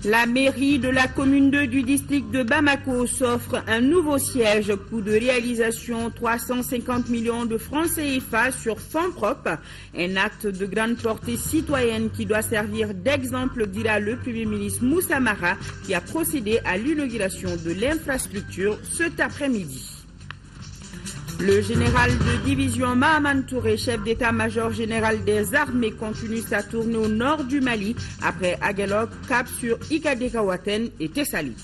La mairie de la commune 2 du district de Bamako s'offre un nouveau siège, coût de réalisation 350 millions de francs CFA sur fonds propres. Un acte de grande portée citoyenne qui doit servir d'exemple, dira le Premier ministre Moussa Mara, qui a procédé à l'inauguration de l'infrastructure cet après-midi. Le général de division Mahaman Touré, chef d'état-major général des armées, continue sa tournée au nord du Mali après Aguelok, cap sur Ikadekawaten et Tessalit.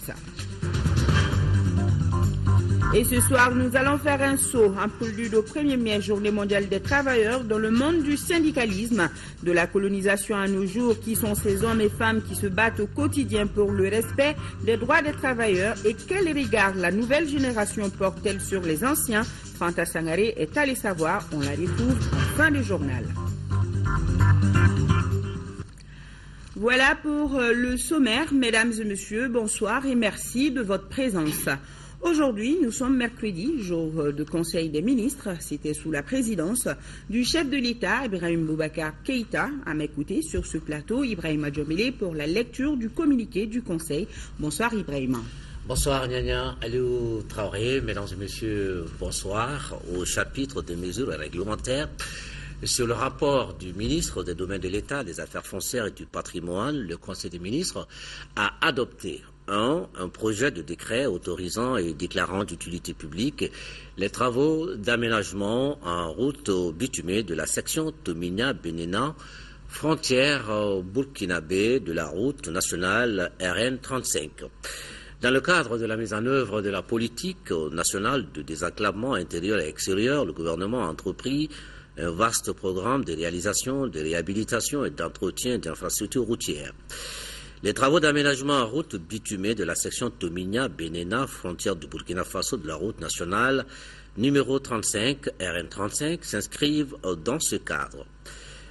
Et ce soir, nous allons faire un saut en prélude au 1er mai, journée mondiale des travailleurs, dans le monde du syndicalisme, de la colonisation à nos jours, qui sont ces hommes et femmes qui se battent au quotidien pour le respect des droits des travailleurs et quel regard la nouvelle génération porte-t-elle sur les anciens. Fanta Sangaré est allé savoir, on la retrouve en fin de journal. Voilà pour le sommaire. Mesdames et messieurs, bonsoir et merci de votre présence. Aujourd'hui, nous sommes mercredi, jour de Conseil des ministres. C'était sous la présidence du chef de l'État, Ibrahim Boubacar Keïta. À m'écouter sur ce plateau, Ibrahim Adjomile, pour la lecture du communiqué du Conseil. Bonsoir Ibrahim. Bonsoir Nyanya, Aliou Traoré, mesdames et messieurs, bonsoir. Au chapitre des mesures réglementaires, sur le rapport du ministre des Domaines de l'État, des Affaires foncières et du patrimoine, le Conseil des ministres a adopté un projet de décret autorisant et déclarant d'utilité publique les travaux d'aménagement en route bitumée de la section Tominia-Benena, frontière burkinabé de la route nationale RN 35. Dans le cadre de la mise en œuvre de la politique nationale de désenclavement intérieur et extérieur, le gouvernement a entrepris un vaste programme de réalisation, de réhabilitation et d'entretien d'infrastructures routières. Les travaux d'aménagement en route bitumée de la section Tominia-Benena, frontière du Burkina Faso de la route nationale numéro 35, RN35, s'inscrivent dans ce cadre.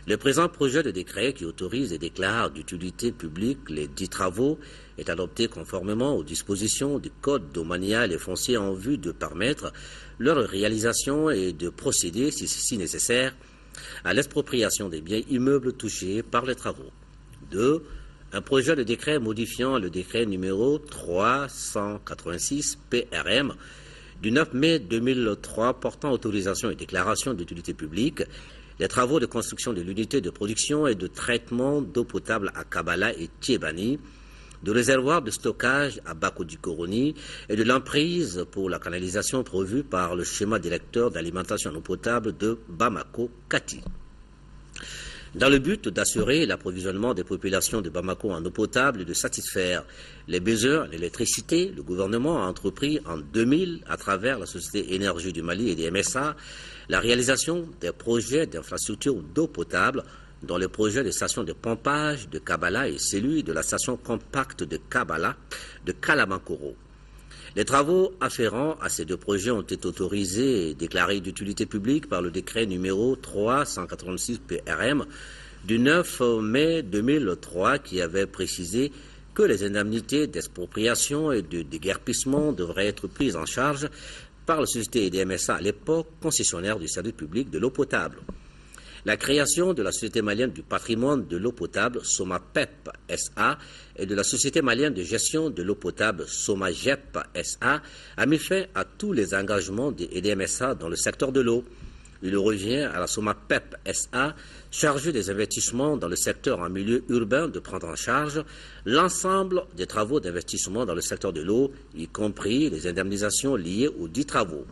Le présent projet de décret qui autorise et déclare d'utilité publique les 10 travaux est adopté conformément aux dispositions du Code domanial et foncier en vue de permettre leur réalisation et de procéder, si nécessaire, à l'expropriation des biens immeubles touchés par les travaux. 2. Un projet de décret modifiant le décret numéro 386 PRM du 9 mai 2003 portant autorisation et déclaration d'utilité publique les travaux de construction de l'unité de production et de traitement d'eau potable à Kabala et Tiebani, de réservoirs de stockage à Bako-Dikoroni et de l'emprise pour la canalisation prévue par le schéma directeur d'alimentation en eau potable de Bamako-Kati. Dans le but d'assurer l'approvisionnement des populations de Bamako en eau potable et de satisfaire les besoins en électricité, le gouvernement a entrepris en 2000, à travers la Société Énergie du Mali et des MSA, la réalisation des projets d'infrastructures d'eau potable, dont le projet de station de pompage de Kabala et celui de la station compacte de Kabala de Kalamankoro. Les travaux afférents à ces deux projets ont été autorisés et déclarés d'utilité publique par le décret numéro 386 PRM du 9 mai 2003 qui avait précisé que les indemnités d'expropriation et de déguerpissement devraient être prises en charge par la société EDMSA à l'époque concessionnaire du service public de l'eau potable. La création de la Société malienne du patrimoine de l'eau potable, SOMAPEP SA, et de la Société malienne de gestion de l'eau potable, SOMAGEP SA, a mis fin à tous les engagements des EDMSA dans le secteur de l'eau. Il revient à la SOMAPEP SA, chargée des investissements dans le secteur en milieu urbain, de prendre en charge l'ensemble des travaux d'investissement dans le secteur de l'eau, y compris les indemnisations liées aux 10 travaux.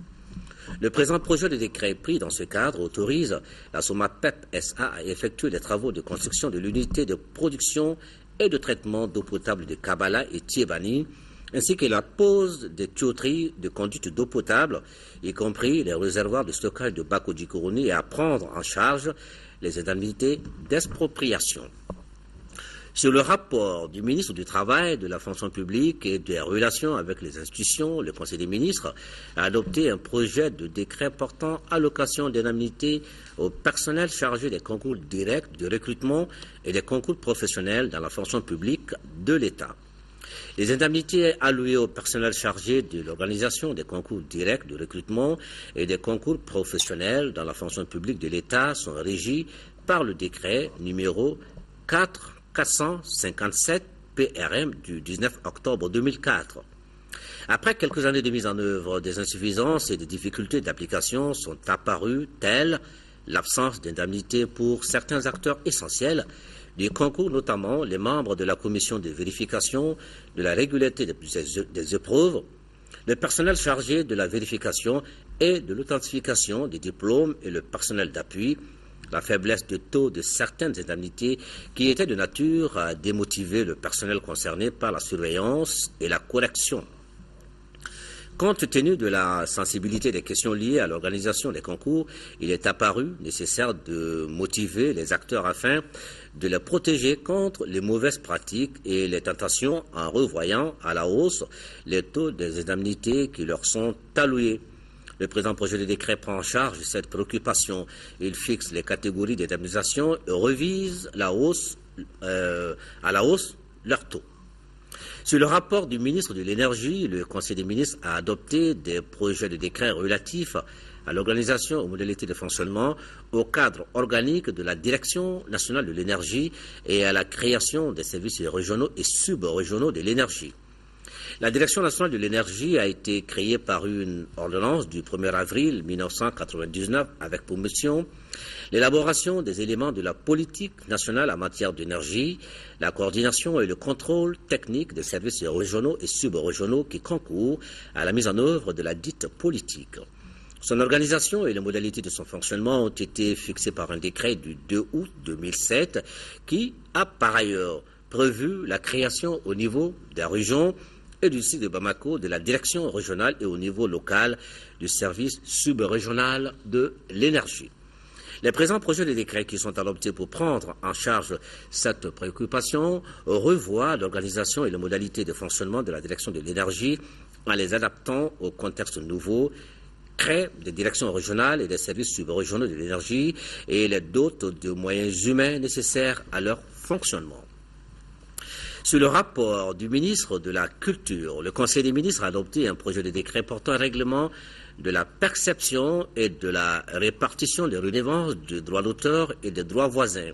Le présent projet de décret pris dans ce cadre autorise la SOMAPEP SA à effectuer les travaux de construction de l'unité de production et de traitement d'eau potable de Kabala et Tiebani, ainsi que la pose des tuyauteries de conduite d'eau potable, y compris les réservoirs de stockage de Bako-Dikoroni, et à prendre en charge les indemnités d'expropriation. Sur le rapport du ministre du Travail, de la fonction publique et des relations avec les institutions, le Conseil des ministres a adopté un projet de décret portant allocation d'indemnités au personnel chargé des concours directs de recrutement et des concours professionnels dans la fonction publique de l'État. Les indemnités allouées au personnel chargé de l'organisation des concours directs de recrutement et des concours professionnels dans la fonction publique de l'État sont régies par le décret numéro 457 PRM du 19 octobre 2004. Après quelques années de mise en œuvre, des insuffisances et des difficultés d'application sont apparues, telles l'absence d'indemnité pour certains acteurs essentiels du concours, notamment les membres de la commission de vérification de la régularité des épreuves, le personnel chargé de la vérification et de l'authentification des diplômes et le personnel d'appui, la faiblesse de taux de certaines indemnités qui étaient de nature à démotiver le personnel concerné par la surveillance et la correction. Compte tenu de la sensibilité des questions liées à l'organisation des concours, il est apparu nécessaire de motiver les acteurs afin de les protéger contre les mauvaises pratiques et les tentations en revoyant à la hausse les taux des indemnités qui leur sont alloués. Le présent projet de décret prend en charge cette préoccupation. Il fixe les catégories d'indemnisation et revise à la hausse leurs taux. Sur le rapport du ministre de l'Énergie, le Conseil des ministres a adopté des projets de décret relatifs à l'organisation, aux modalités de fonctionnement, au cadre organique de la Direction nationale de l'énergie et à la création des services régionaux et sub-régionaux de l'énergie. La Direction nationale de l'énergie a été créée par une ordonnance du 1er avril 1999 avec pour mission l'élaboration des éléments de la politique nationale en matière d'énergie, la coordination et le contrôle technique des services régionaux et sub-régionaux qui concourent à la mise en œuvre de la dite politique. Son organisation et les modalités de son fonctionnement ont été fixées par un décret du 2 août 2007 qui a par ailleurs prévu la création au niveau des régions et du site de Bamako de la direction régionale et au niveau local du service sub-régional de l'énergie. Les présents projets de décret qui sont adoptés pour prendre en charge cette préoccupation revoient l'organisation et les modalités de fonctionnement de la direction de l'énergie en les adaptant au contexte nouveau, créent des directions régionales et des services sub-régionaux de l'énergie et les dotent de moyens humains nécessaires à leur fonctionnement. Sur le rapport du ministre de la Culture, le Conseil des ministres a adopté un projet de décret portant un règlement de la perception et de la répartition des redevances de droits d'auteur et des droits voisins.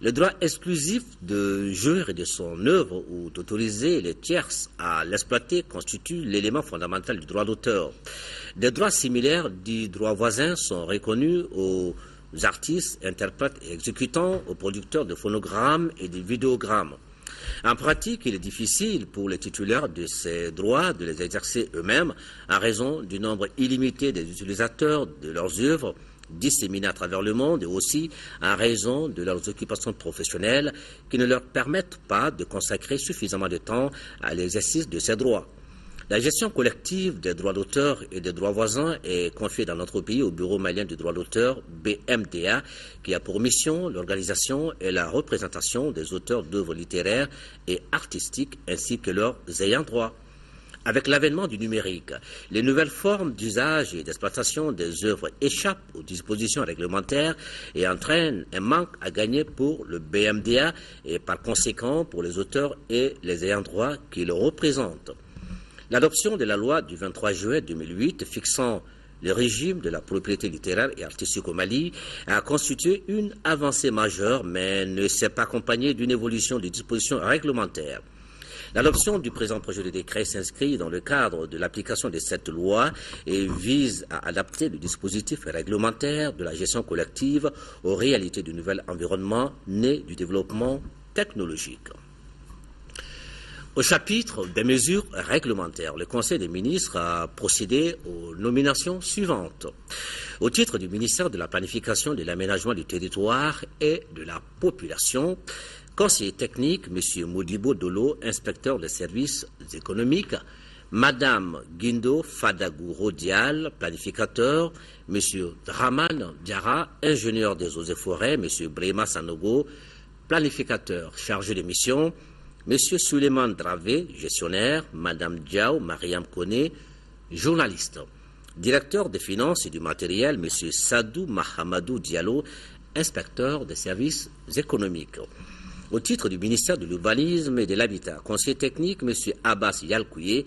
Le droit exclusif de jouir de son œuvre ou d'autoriser les tierces à l'exploiter constitue l'élément fondamental du droit d'auteur. Des droits similaires dits droits voisins sont reconnus aux artistes, interprètes et exécutants, aux producteurs de phonogrammes et de vidéogrammes. En pratique, il est difficile pour les titulaires de ces droits de les exercer eux-mêmes en raison du nombre illimité des utilisateurs de leurs œuvres disséminées à travers le monde et aussi en raison de leurs occupations professionnelles qui ne leur permettent pas de consacrer suffisamment de temps à l'exercice de ces droits. La gestion collective des droits d'auteur et des droits voisins est confiée dans notre pays au Bureau malien du droit d'auteur, BMDA, qui a pour mission l'organisation et la représentation des auteurs d'œuvres littéraires et artistiques ainsi que leurs ayants droit. Avec l'avènement du numérique, les nouvelles formes d'usage et d'exploitation des œuvres échappent aux dispositions réglementaires et entraînent un manque à gagner pour le BMDA et par conséquent pour les auteurs et les ayants droit qui le représentent. L'adoption de la loi du 23 juillet 2008 fixant le régime de la propriété littéraire et artistique au Mali a constitué une avancée majeure, mais ne s'est pas accompagnée d'une évolution des dispositions réglementaires. L'adoption du présent projet de décret s'inscrit dans le cadre de l'application de cette loi et vise à adapter le dispositif réglementaire de la gestion collective aux réalités du nouvel environnement né du développement technologique. Au chapitre des mesures réglementaires, le Conseil des ministres a procédé aux nominations suivantes. Au titre du ministère de la Planification, de l'Aménagement du territoire et de la population, conseiller technique, M. Modibo Dolo, inspecteur des services économiques, Madame Guindo Fadagouro Dial, planificateur, M. Draman Diara, ingénieur des eaux et forêts, M. Brema Sanogo, planificateur chargé de mission, M. Suleiman Dravé, gestionnaire, Mme Diao Mariam Kone, journaliste. Directeur des finances et du matériel, M. Sadou Mahamadou Diallo, inspecteur des services économiques. Au titre du ministère de l'Urbanisme et de l'Habitat, conseiller technique, M. Abbas Yalkouye,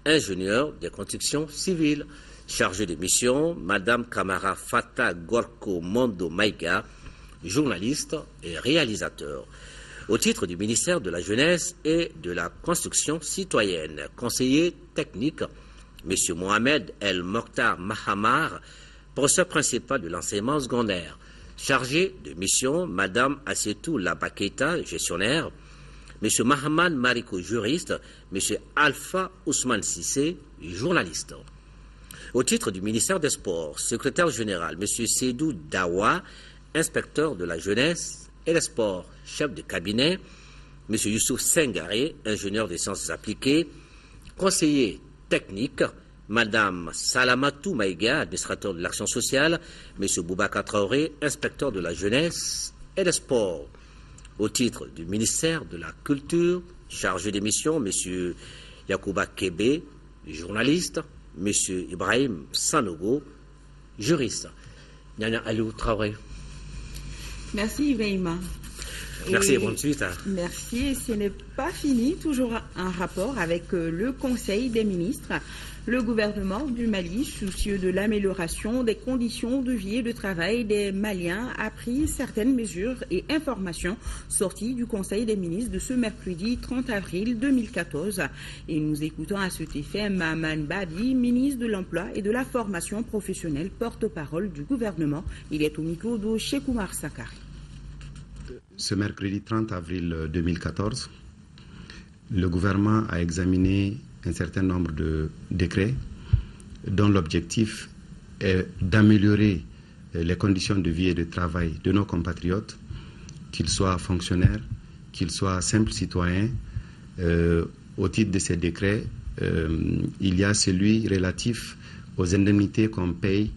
ingénieur des constructions civiles. Chargé de mission, Mme Kamara Fata Gorko Mondo Maïga, journaliste et réalisateur. Au titre du ministère de la Jeunesse et de la Construction citoyenne, conseiller technique, M. Mohamed El Mokhtar Mahamar, professeur principal de l'enseignement secondaire. Chargé de mission, Mme Assetou Labaketa, gestionnaire, M. Mahamad Mariko, juriste, M. Alpha Ousmane Sissé, journaliste. Au titre du ministère des Sports, secrétaire général, M. Seydou Dawa, inspecteur de la jeunesse et des sports, chef de cabinet, M. Youssouf Sengaré, ingénieur des sciences appliquées, conseiller technique, Mme Salamatou Maïga, administrateur de l'action sociale, M. Boubacar Traoré, inspecteur de la jeunesse et des sports. Au titre du ministère de la Culture, chargé des missions, M. Yacouba Kébé, journaliste, M. Ibrahim Sanogo, juriste. Nyanya Aliou Traoré. Merci Ibrahima. Merci et bonne suite. Merci. Ce n'est pas fini. Toujours un rapport avec le Conseil des ministres. Le gouvernement du Mali, soucieux de l'amélioration des conditions de vie et de travail des Maliens, a pris certaines mesures et informations sorties du Conseil des ministres de ce mercredi 30 avril 2014. Et nous écoutons à cet effet Maman Badi, ministre de l'Emploi et de la Formation professionnelle, porte-parole du gouvernement. Il est au micro de Cheikh Oumar Sakari. Ce mercredi 30 avril 2014, le gouvernement a examiné un certain nombre de décrets dont l'objectif est d'améliorer les conditions de vie et de travail de nos compatriotes, qu'ils soient fonctionnaires, qu'ils soient simples citoyens. Au titre de ces décrets, il y a celui relatif aux indemnités qu'on paye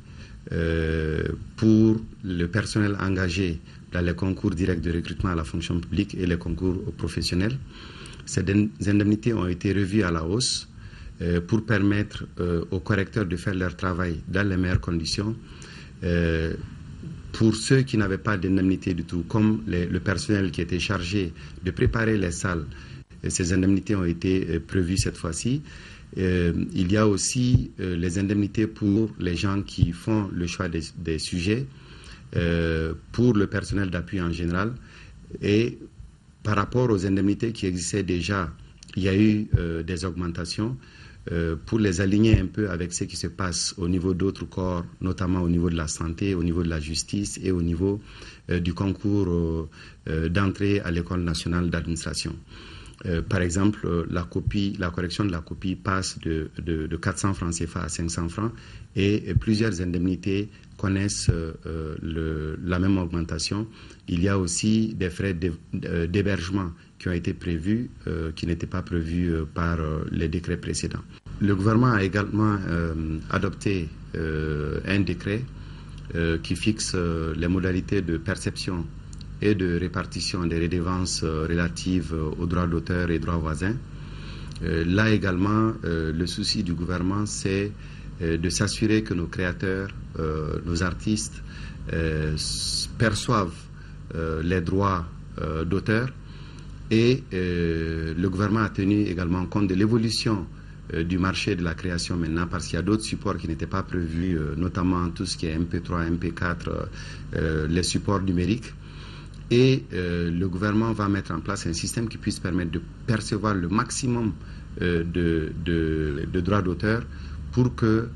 pour le personnel engagé dans les concours directs de recrutement à la fonction publique et les concours professionnels. Ces indemnités ont été revues à la hausse pour permettre aux correcteurs de faire leur travail dans les meilleures conditions. Pour ceux qui n'avaient pas d'indemnité du tout, comme le personnel qui était chargé de préparer les salles, ces indemnités ont été prévues cette fois-ci. Il y a aussi les indemnités pour les gens qui font le choix des sujets, pour le personnel d'appui en général. Et par rapport aux indemnités qui existaient déjà, il y a eu des augmentations pour les aligner un peu avec ce qui se passe au niveau d'autres corps, notamment au niveau de la santé, au niveau de la justice et au niveau du concours d'entrée à l'École nationale d'administration. Par exemple, la correction de la copie passe de 400 francs CFA à 500 francs et plusieurs indemnités connaissent la même augmentation. Il y a aussi des frais d'hébergement qui ont été prévus, qui n'étaient pas prévus par les décrets précédents. Le gouvernement a également adopté un décret qui fixe les modalités de perception et de répartition des redevances relatives aux droits d'auteur et droits voisins. Là également, le souci du gouvernement, c'est de s'assurer que nos créateurs, nos artistes, perçoivent les droits d'auteur. Et le gouvernement a tenu également compte de l'évolution du marché de la création maintenant, parce qu'il y a d'autres supports qui n'étaient pas prévus, notamment tout ce qui est MP3, MP4, les supports numériques. Et le gouvernement va mettre en place un système qui puisse permettre de percevoir le maximum de droits d'auteur pour que,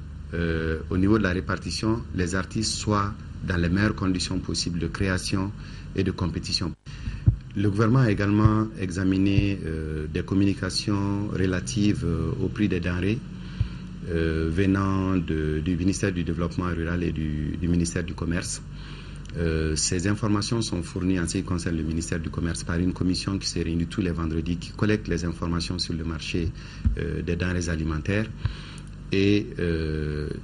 au niveau de la répartition, les artistes soient dans les meilleures conditions possibles de création et de compétition. Le gouvernement a également examiné des communications relatives au prix des denrées venant du ministère du Développement rural et du ministère du Commerce. Ces informations sont fournies en ce qui concerne le ministère du Commerce par une commission qui se réunit tous les vendredis, qui collecte les informations sur le marché des denrées alimentaires. Et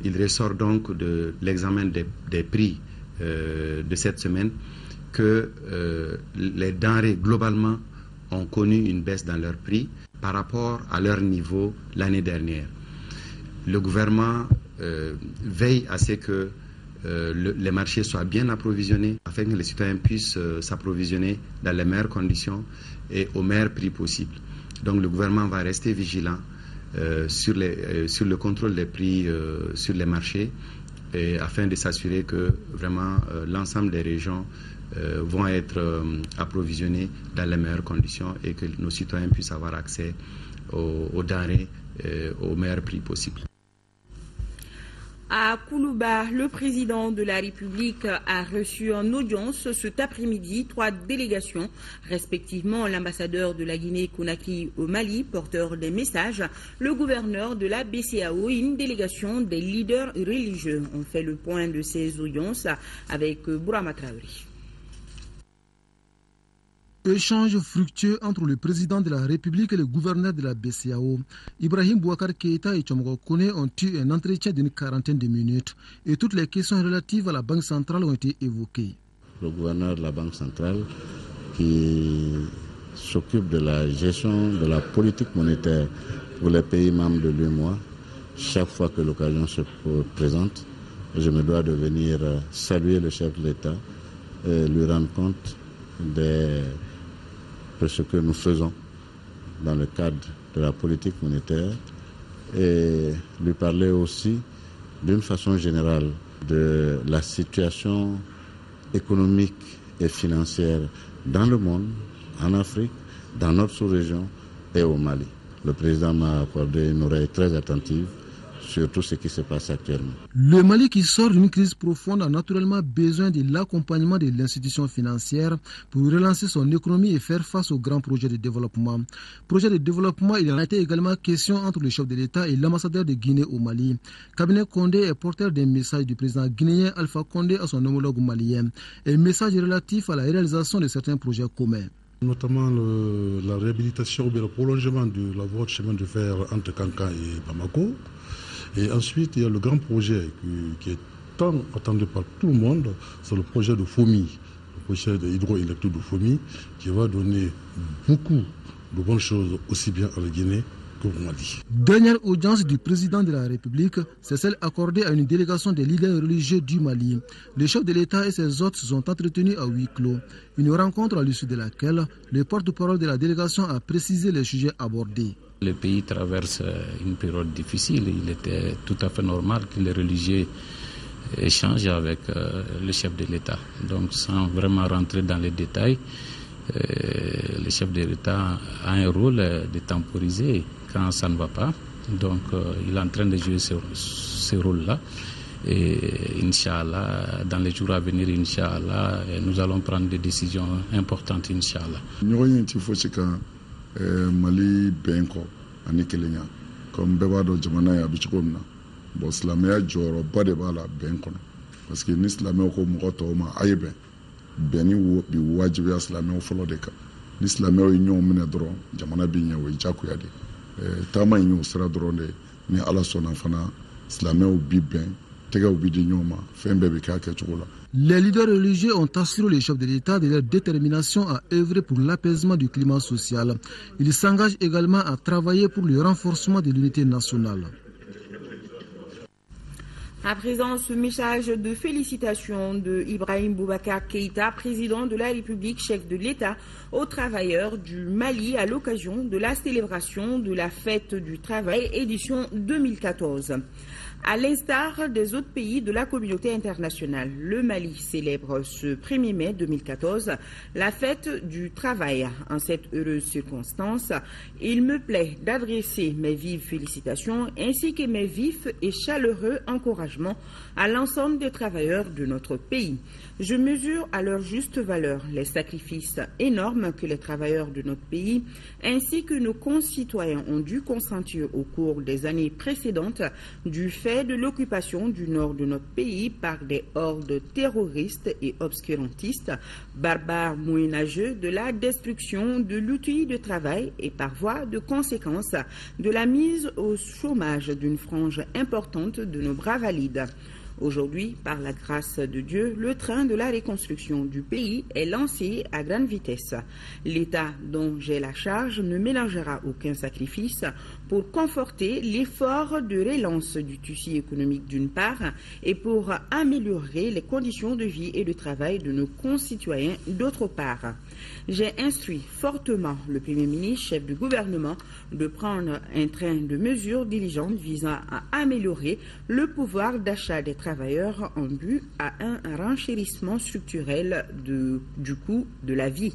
il ressort donc de l'examen des prix de cette semaine que les denrées globalement ont connu une baisse dans leur prix par rapport à leur niveau l'année dernière. Le gouvernement veille à ce que les marchés soient bien approvisionnés afin que les citoyens puissent s'approvisionner dans les meilleures conditions et au meilleur prix possible. Donc le gouvernement va rester vigilant sur le contrôle des prix sur les marchés afin de s'assurer que vraiment l'ensemble des régions vont être approvisionnées dans les meilleures conditions et que nos citoyens puissent avoir accès aux denrées au meilleur prix possible. À Koulouba, le président de la République a reçu en audience cet après-midi 3 délégations, respectivement l'ambassadeur de la Guinée-Conakry au Mali, porteur des messages, le gouverneur de la BCEAO et une délégation des leaders religieux. On fait le point de ces audiences avec Bourama Traoré. Échange fructueux entre le président de la République et le gouverneur de la BCEAO. Ibrahim Boubacar Keïta et Tchomgo Kone ont eu un entretien d'une quarantaine de minutes et toutes les questions relatives à la Banque centrale ont été évoquées. Le gouverneur de la Banque centrale qui s'occupe de la gestion de la politique monétaire pour les pays membres de l'UEMOA, chaque fois que l'occasion se présente, je me dois de venir saluer le chef de l'État et lui rendre compte de ce que nous faisons dans le cadre de la politique monétaire et lui parler aussi d'une façon générale de la situation économique et financière dans le monde, en Afrique, dans notre sous-région et au Mali. Le président m'a accordé une oreille très attentive sur tout ce qui se passe actuellement. Le Mali qui sort d'une crise profonde a naturellement besoin de l'accompagnement de l'institution financière pour relancer son économie et faire face aux grands projets de développement. Projet de développement, il en a été également question entre le chef de l'État et l'ambassadeur de Guinée au Mali. Cabinet Condé est porteur d'un message du président guinéen Alpha Condé à son homologue malien. Un message relatif à la réalisation de certains projets communs. Notamment la réhabilitation ou le prolongement de la voie de chemin de fer entre Kankan et Bamako. Et ensuite, il y a le grand projet qui est tant attendu par tout le monde, c'est le projet de FOMI, le projet hydroélectrique de FOMI, qui va donner beaucoup de bonnes choses aussi bien à la Guinée qu'au Mali. Dernière audience du président de la République, c'est celle accordée à une délégation des leaders religieux du Mali. Le chef de l'État et ses hôtes se sont entretenus à huis clos. Une rencontre à l'issue de laquelle le porte-parole de la délégation a précisé les sujets abordés. Le pays traverse une période difficile. Il était tout à fait normal que les religieux échangent avec le chef de l'État. Donc sans vraiment rentrer dans les détails, le chef de l'État a un rôle de temporiser quand ça ne va pas. Donc il est en train de jouer ce rôle-là. Et Inch'Allah, dans les jours à venir, Inch'Allah, nous allons prendre des décisions importantes, Inch'Allah. Mali benko ani kelenya comme bɛɛ b'a dɔn jamana ye a bɛ cogo min na bon silamɛya jɔyɔrɔba de b'a la bɛn kɔnɔ parce que ni silamɛw ko mɔgɔ tɔw ma a ye bɛn bɛnni bi wajibiya silamɛw fɔlɔ de kan ni silamɛw ye ɲɔgɔn minɛ dɔrɔn jamana bɛ ɲɛ o ye diyagoya de taama in y'o sira dɔrɔn de ni ala sɔnna fana silamɛw bi bɛn tɛgɛw bi di ɲɔgɔn ma fɛn bɛɛ bɛ kɛ a kɛcogo la. Les leaders religieux ont assuré les chefs de l'État de leur détermination à œuvrer pour l'apaisement du climat social. Ils s'engagent également à travailler pour le renforcement de l'unité nationale. À présent, ce message de félicitations de Ibrahim Boubacar Keïta, président de la République, chef de l'État, aux travailleurs du Mali à l'occasion de la célébration de la fête du travail édition 2014. À l'instar des autres pays de la communauté internationale, le Mali célèbre ce 1er mai 2014 la fête du travail. En cette heureuse circonstance, il me plaît d'adresser mes vives félicitations ainsi que mes vifs et chaleureux encouragements à l'ensemble des travailleurs de notre pays. Je mesure à leur juste valeur les sacrifices énormes que les travailleurs de notre pays ainsi que nos concitoyens ont dû consentir au cours des années précédentes du fait de l'occupation du nord de notre pays par des hordes terroristes et obscurantistes, barbares moyenâgeux, de la destruction de l'outil de travail et par voie de conséquence de la mise au chômage d'une frange importante de nos bras valides. Aujourd'hui, par la grâce de Dieu, le train de la reconstruction du pays est lancé à grande vitesse. L'État dont j'ai la charge ne mélangera aucun sacrifice pour conforter l'effort de relance du tissu économique d'une part et pour améliorer les conditions de vie et de travail de nos concitoyens d'autre part. J'ai instruit fortement le Premier ministre, chef du gouvernement, de prendre un train de mesures diligentes visant à améliorer le pouvoir d'achat des travailleurs en vue à un renchérissement structurel du coût de la vie.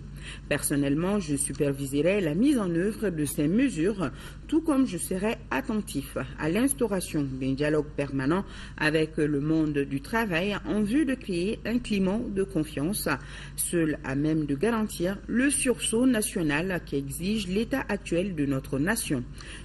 Personnellement, je superviserai la mise en œuvre de ces mesures, tout comme je serai attentif à l'instauration d'un dialogue permanent avec le monde du travail en vue de créer un climat de confiance, seul à même de garantir le sursaut national qu'exige l'état actuel de notre nation.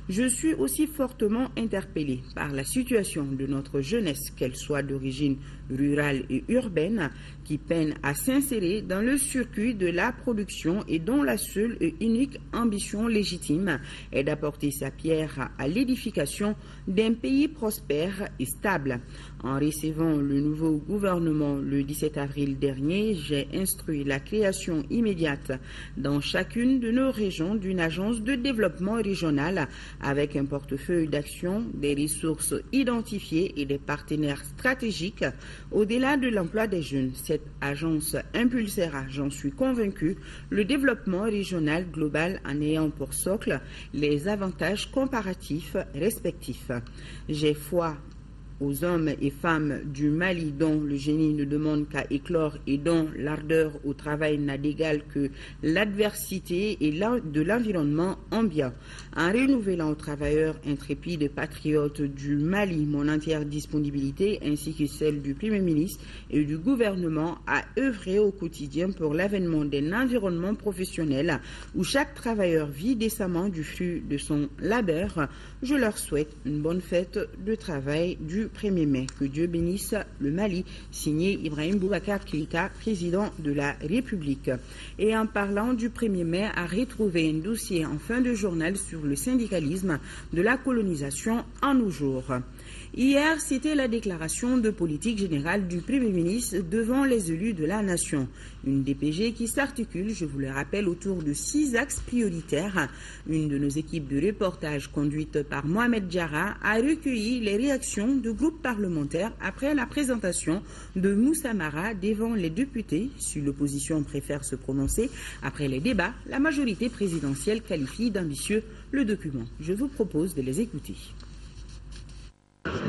Je suis aussi fortement interpellé par la situation de notre jeunesse, qu'elle soit d'origine rurale et urbaine, qui peine à s'insérer dans le circuit de la production et dont la seule et unique ambition légitime est d'apporter sa pierre à l'édification d'un pays prospère et stable. En recevant le nouveau gouvernement le 17 avril dernier, j'ai instruit la création immédiate dans chacune de nos régions d'une agence de développement régional avec un portefeuille d'action, des ressources identifiées et des partenaires stratégiques. Au-delà de l'emploi des jeunes, cette agence impulsera, j'en suis convaincu, le développement régional global en ayant pour socle les avantages comparatifs respectifs. J'ai foi aux hommes et femmes du Mali dont le génie ne demande qu'à éclore et dont l'ardeur au travail n'a d'égal que l'adversité et de l'environnement ambiant. En renouvelant aux travailleurs intrépides et patriotes du Mali mon entière disponibilité ainsi que celle du Premier ministre et du gouvernement à œuvrer au quotidien pour l'avènement d'un environnement professionnel où chaque travailleur vit décemment du fruit de son labeur, je leur souhaite une bonne fête de travail du 1er mai. Que Dieu bénisse le Mali. Signé Ibrahim Boubacar Keïta, président de la République. Et en parlant du 1er mai, a retrouvé un dossier en fin de journal sur le syndicalisme de la colonisation en nos jours. Hier, c'était la déclaration de politique générale du Premier ministre devant les élus de la nation. Une DPG qui s'articule, je vous le rappelle, autour de 6 axes prioritaires. Une de nos équipes de reportage conduite par Mohamed Diarra a recueilli les réactions de groupes parlementaires après la présentation de Moussa Mara devant les députés. Si l'opposition préfère se prononcer, après les débats, la majorité présidentielle qualifie d'ambitieux le document. Je vous propose de les écouter.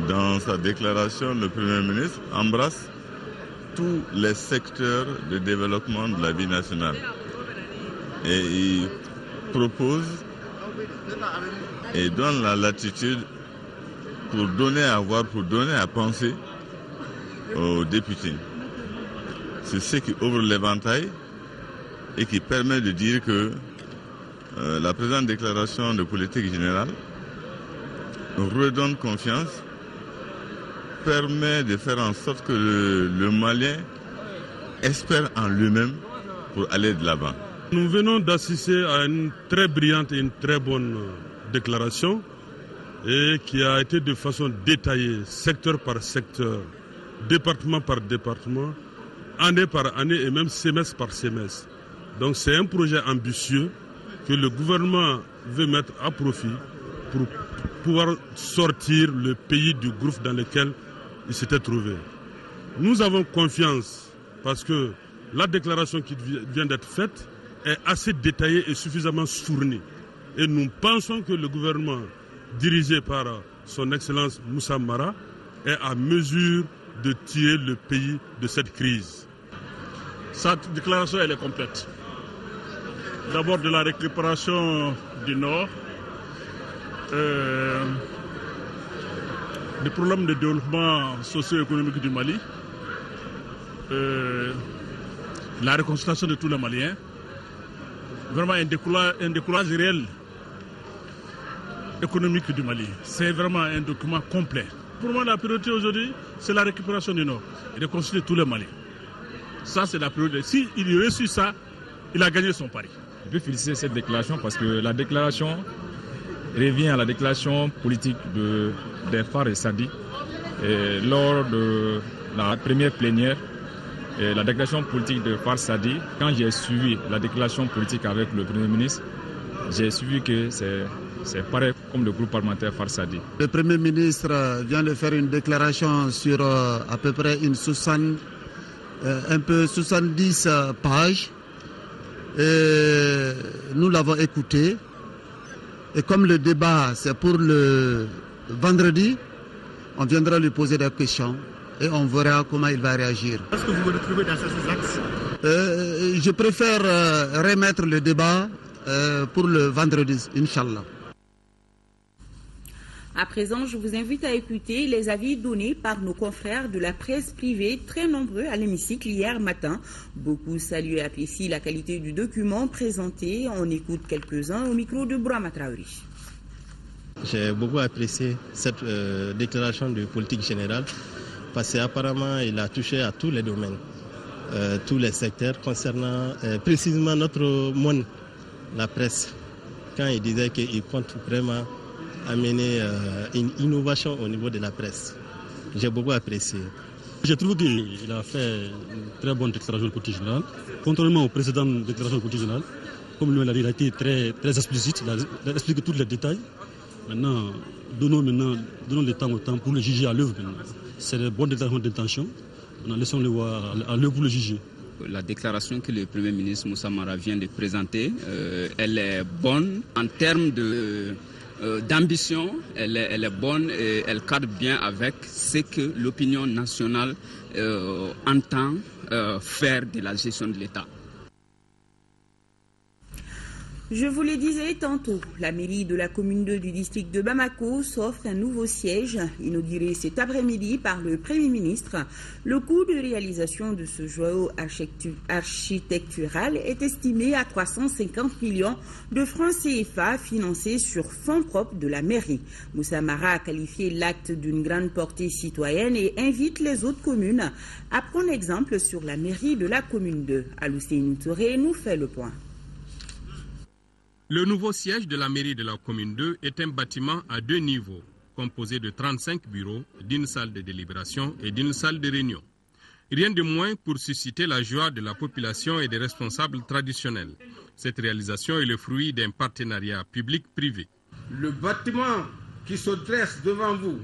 Dans sa déclaration, le Premier ministre embrasse tous les secteurs de développement de la vie nationale. Et il propose et donne la latitude pour donner à voir, pour donner à penser aux députés. C'est ce qui ouvre l'éventail et qui permet de dire que la présente déclaration de politique générale redonne confiance, permet de faire en sorte que le Malien espère en lui-même pour aller de l'avant. Nous venons d'assister à une très brillante et une très bonne déclaration et qui a été de façon détaillée, secteur par secteur, département par département, année par année et même semestre par semestre. Donc c'est un projet ambitieux que le gouvernement veut mettre à profit pour pouvoir sortir le pays du gouffre dans lequel il s'était trouvé. Nous avons confiance parce que la déclaration qui vient d'être faite est assez détaillée et suffisamment fournie. Et nous pensons que le gouvernement dirigé par son Excellence Moussa Mara est à mesure de tirer le pays de cette crise. Cette déclaration elle est complète. D'abord de la récupération du Nord, des problèmes de développement socio-économique du Mali, la réconciliation de tous les Maliens, vraiment un décollage réel économique du Mali. C'est vraiment un document complet. Pour moi, la priorité aujourd'hui, c'est la récupération du Nord et réconcilier tous les Maliens. Ça, c'est la priorité. S'il réussit ça, il a gagné son pari. Je peux féliciter cette déclaration parce que la déclaration revient à la déclaration politique des Phares et Sadi Et lors de la première plénière, la déclaration politique de Farsadi, quand j'ai suivi la déclaration politique avec le Premier ministre, j'ai suivi que c'est pareil comme le groupe parlementaire Farsadi. Le Premier ministre vient de faire une déclaration sur à peu près 70 pages. Et nous l'avons écouté. Et comme le débat c'est pour le vendredi, on viendra lui poser des questions et on verra comment il va réagir. Est-ce que vous vous retrouvez dans ces axes? Je préfère remettre le débat pour le vendredi, Inch'Allah. À présent, je vous invite à écouter les avis donnés par nos confrères de la presse privée, très nombreux à l'hémicycle hier matin. Beaucoup saluent et apprécient la qualité du document présenté. On écoute quelques-uns au micro de Brahma Traori. J'ai beaucoup apprécié cette déclaration de politique générale parce qu'apparemment il a touché à tous les domaines, tous les secteurs concernant précisément notre monde, la presse, quand il disait qu'il compte vraiment amener une innovation au niveau de la presse. J'ai beaucoup apprécié. Je trouve qu'il a fait une très bonne déclaration de politique générale. Contrairement aux précédentes déclarations de politique générale, comme lui l'a dit, il a été très explicite, il a expliqué tous les détails. Maintenant, donnons le temps au temps pour le juger à l'œuvre. C'est une bonne déclaration d'intention. Laissons-le voir à l'œuvre pour le juger. La déclaration que le Premier ministre Moussa Mara vient de présenter, elle est bonne en termes d'ambition, elle est bonne et elle cadre bien avec ce que l'opinion nationale entend faire de la gestion de l'État. Je vous le disais tantôt, la mairie de la commune 2 du district de Bamako s'offre un nouveau siège, inauguré cet après-midi par le Premier ministre. Le coût de réalisation de ce joyau architectural est estimé à 350 millions de francs CFA financés sur fonds propres de la mairie. Moussa Mara a qualifié l'acte d'une grande portée citoyenne et invite les autres communes à prendre exemple sur la mairie de la commune 2. Alousseinou Touré nous fait le point. Le nouveau siège de la mairie de la commune 2 est un bâtiment à 2 niveaux, composé de 35 bureaux, d'une salle de délibération et d'une salle de réunion. Rien de moins pour susciter la joie de la population et des responsables traditionnels. Cette réalisation est le fruit d'un partenariat public-privé. Le bâtiment qui se dresse devant vous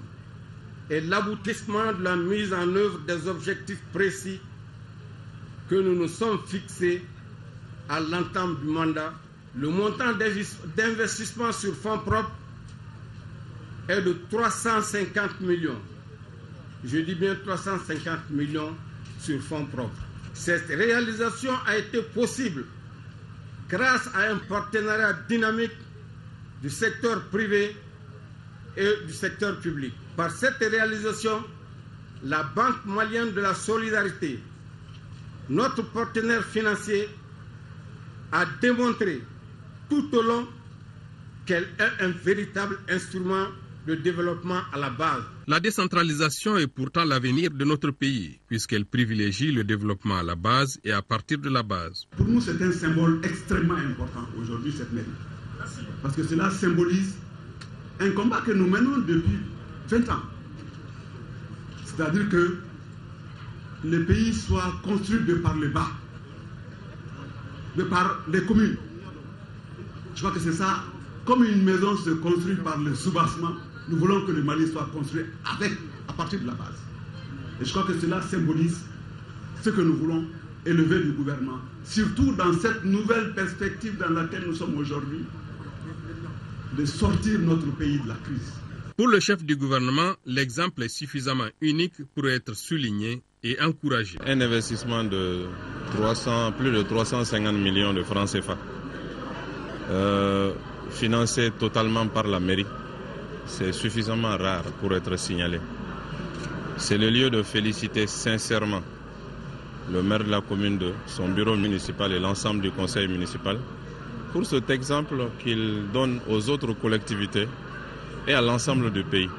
est l'aboutissement de la mise en œuvre des objectifs précis que nous nous sommes fixés à l'entame du mandat. Le montant d'investissement sur fonds propres est de 350 millions. Je dis bien 350 millions sur fonds propres. Cette réalisation a été possible grâce à un partenariat dynamique du secteur privé et du secteur public. Par cette réalisation, la Banque malienne de la solidarité, notre partenaire financier, a démontré tout au long qu'elle est un véritable instrument de développement à la base. La décentralisation est pourtant l'avenir de notre pays, puisqu'elle privilégie le développement à la base et à partir de la base. Pour nous, c'est un symbole extrêmement important aujourd'hui, cette mairie. Parce que cela symbolise un combat que nous menons depuis 20 ans. C'est-à-dire que le pays soit construit de par le bas, de par les communes. Je crois que c'est ça, comme une maison se construit par le soubassement, nous voulons que le Mali soit construit à partir de la base. Et je crois que cela symbolise ce que nous voulons élever du gouvernement, surtout dans cette nouvelle perspective dans laquelle nous sommes aujourd'hui, de sortir notre pays de la crise. Pour le chef du gouvernement, l'exemple est suffisamment unique pour être souligné et encouragé. Un investissement de plus de 350 millions de francs CFA. Financé totalement par la mairie, c'est suffisamment rare pour être signalé. C'est le lieu de féliciter sincèrement le maire de la commune 2, son bureau municipal et l'ensemble du conseil municipal pour cet exemple qu'il donne aux autres collectivités et à l'ensemble du pays.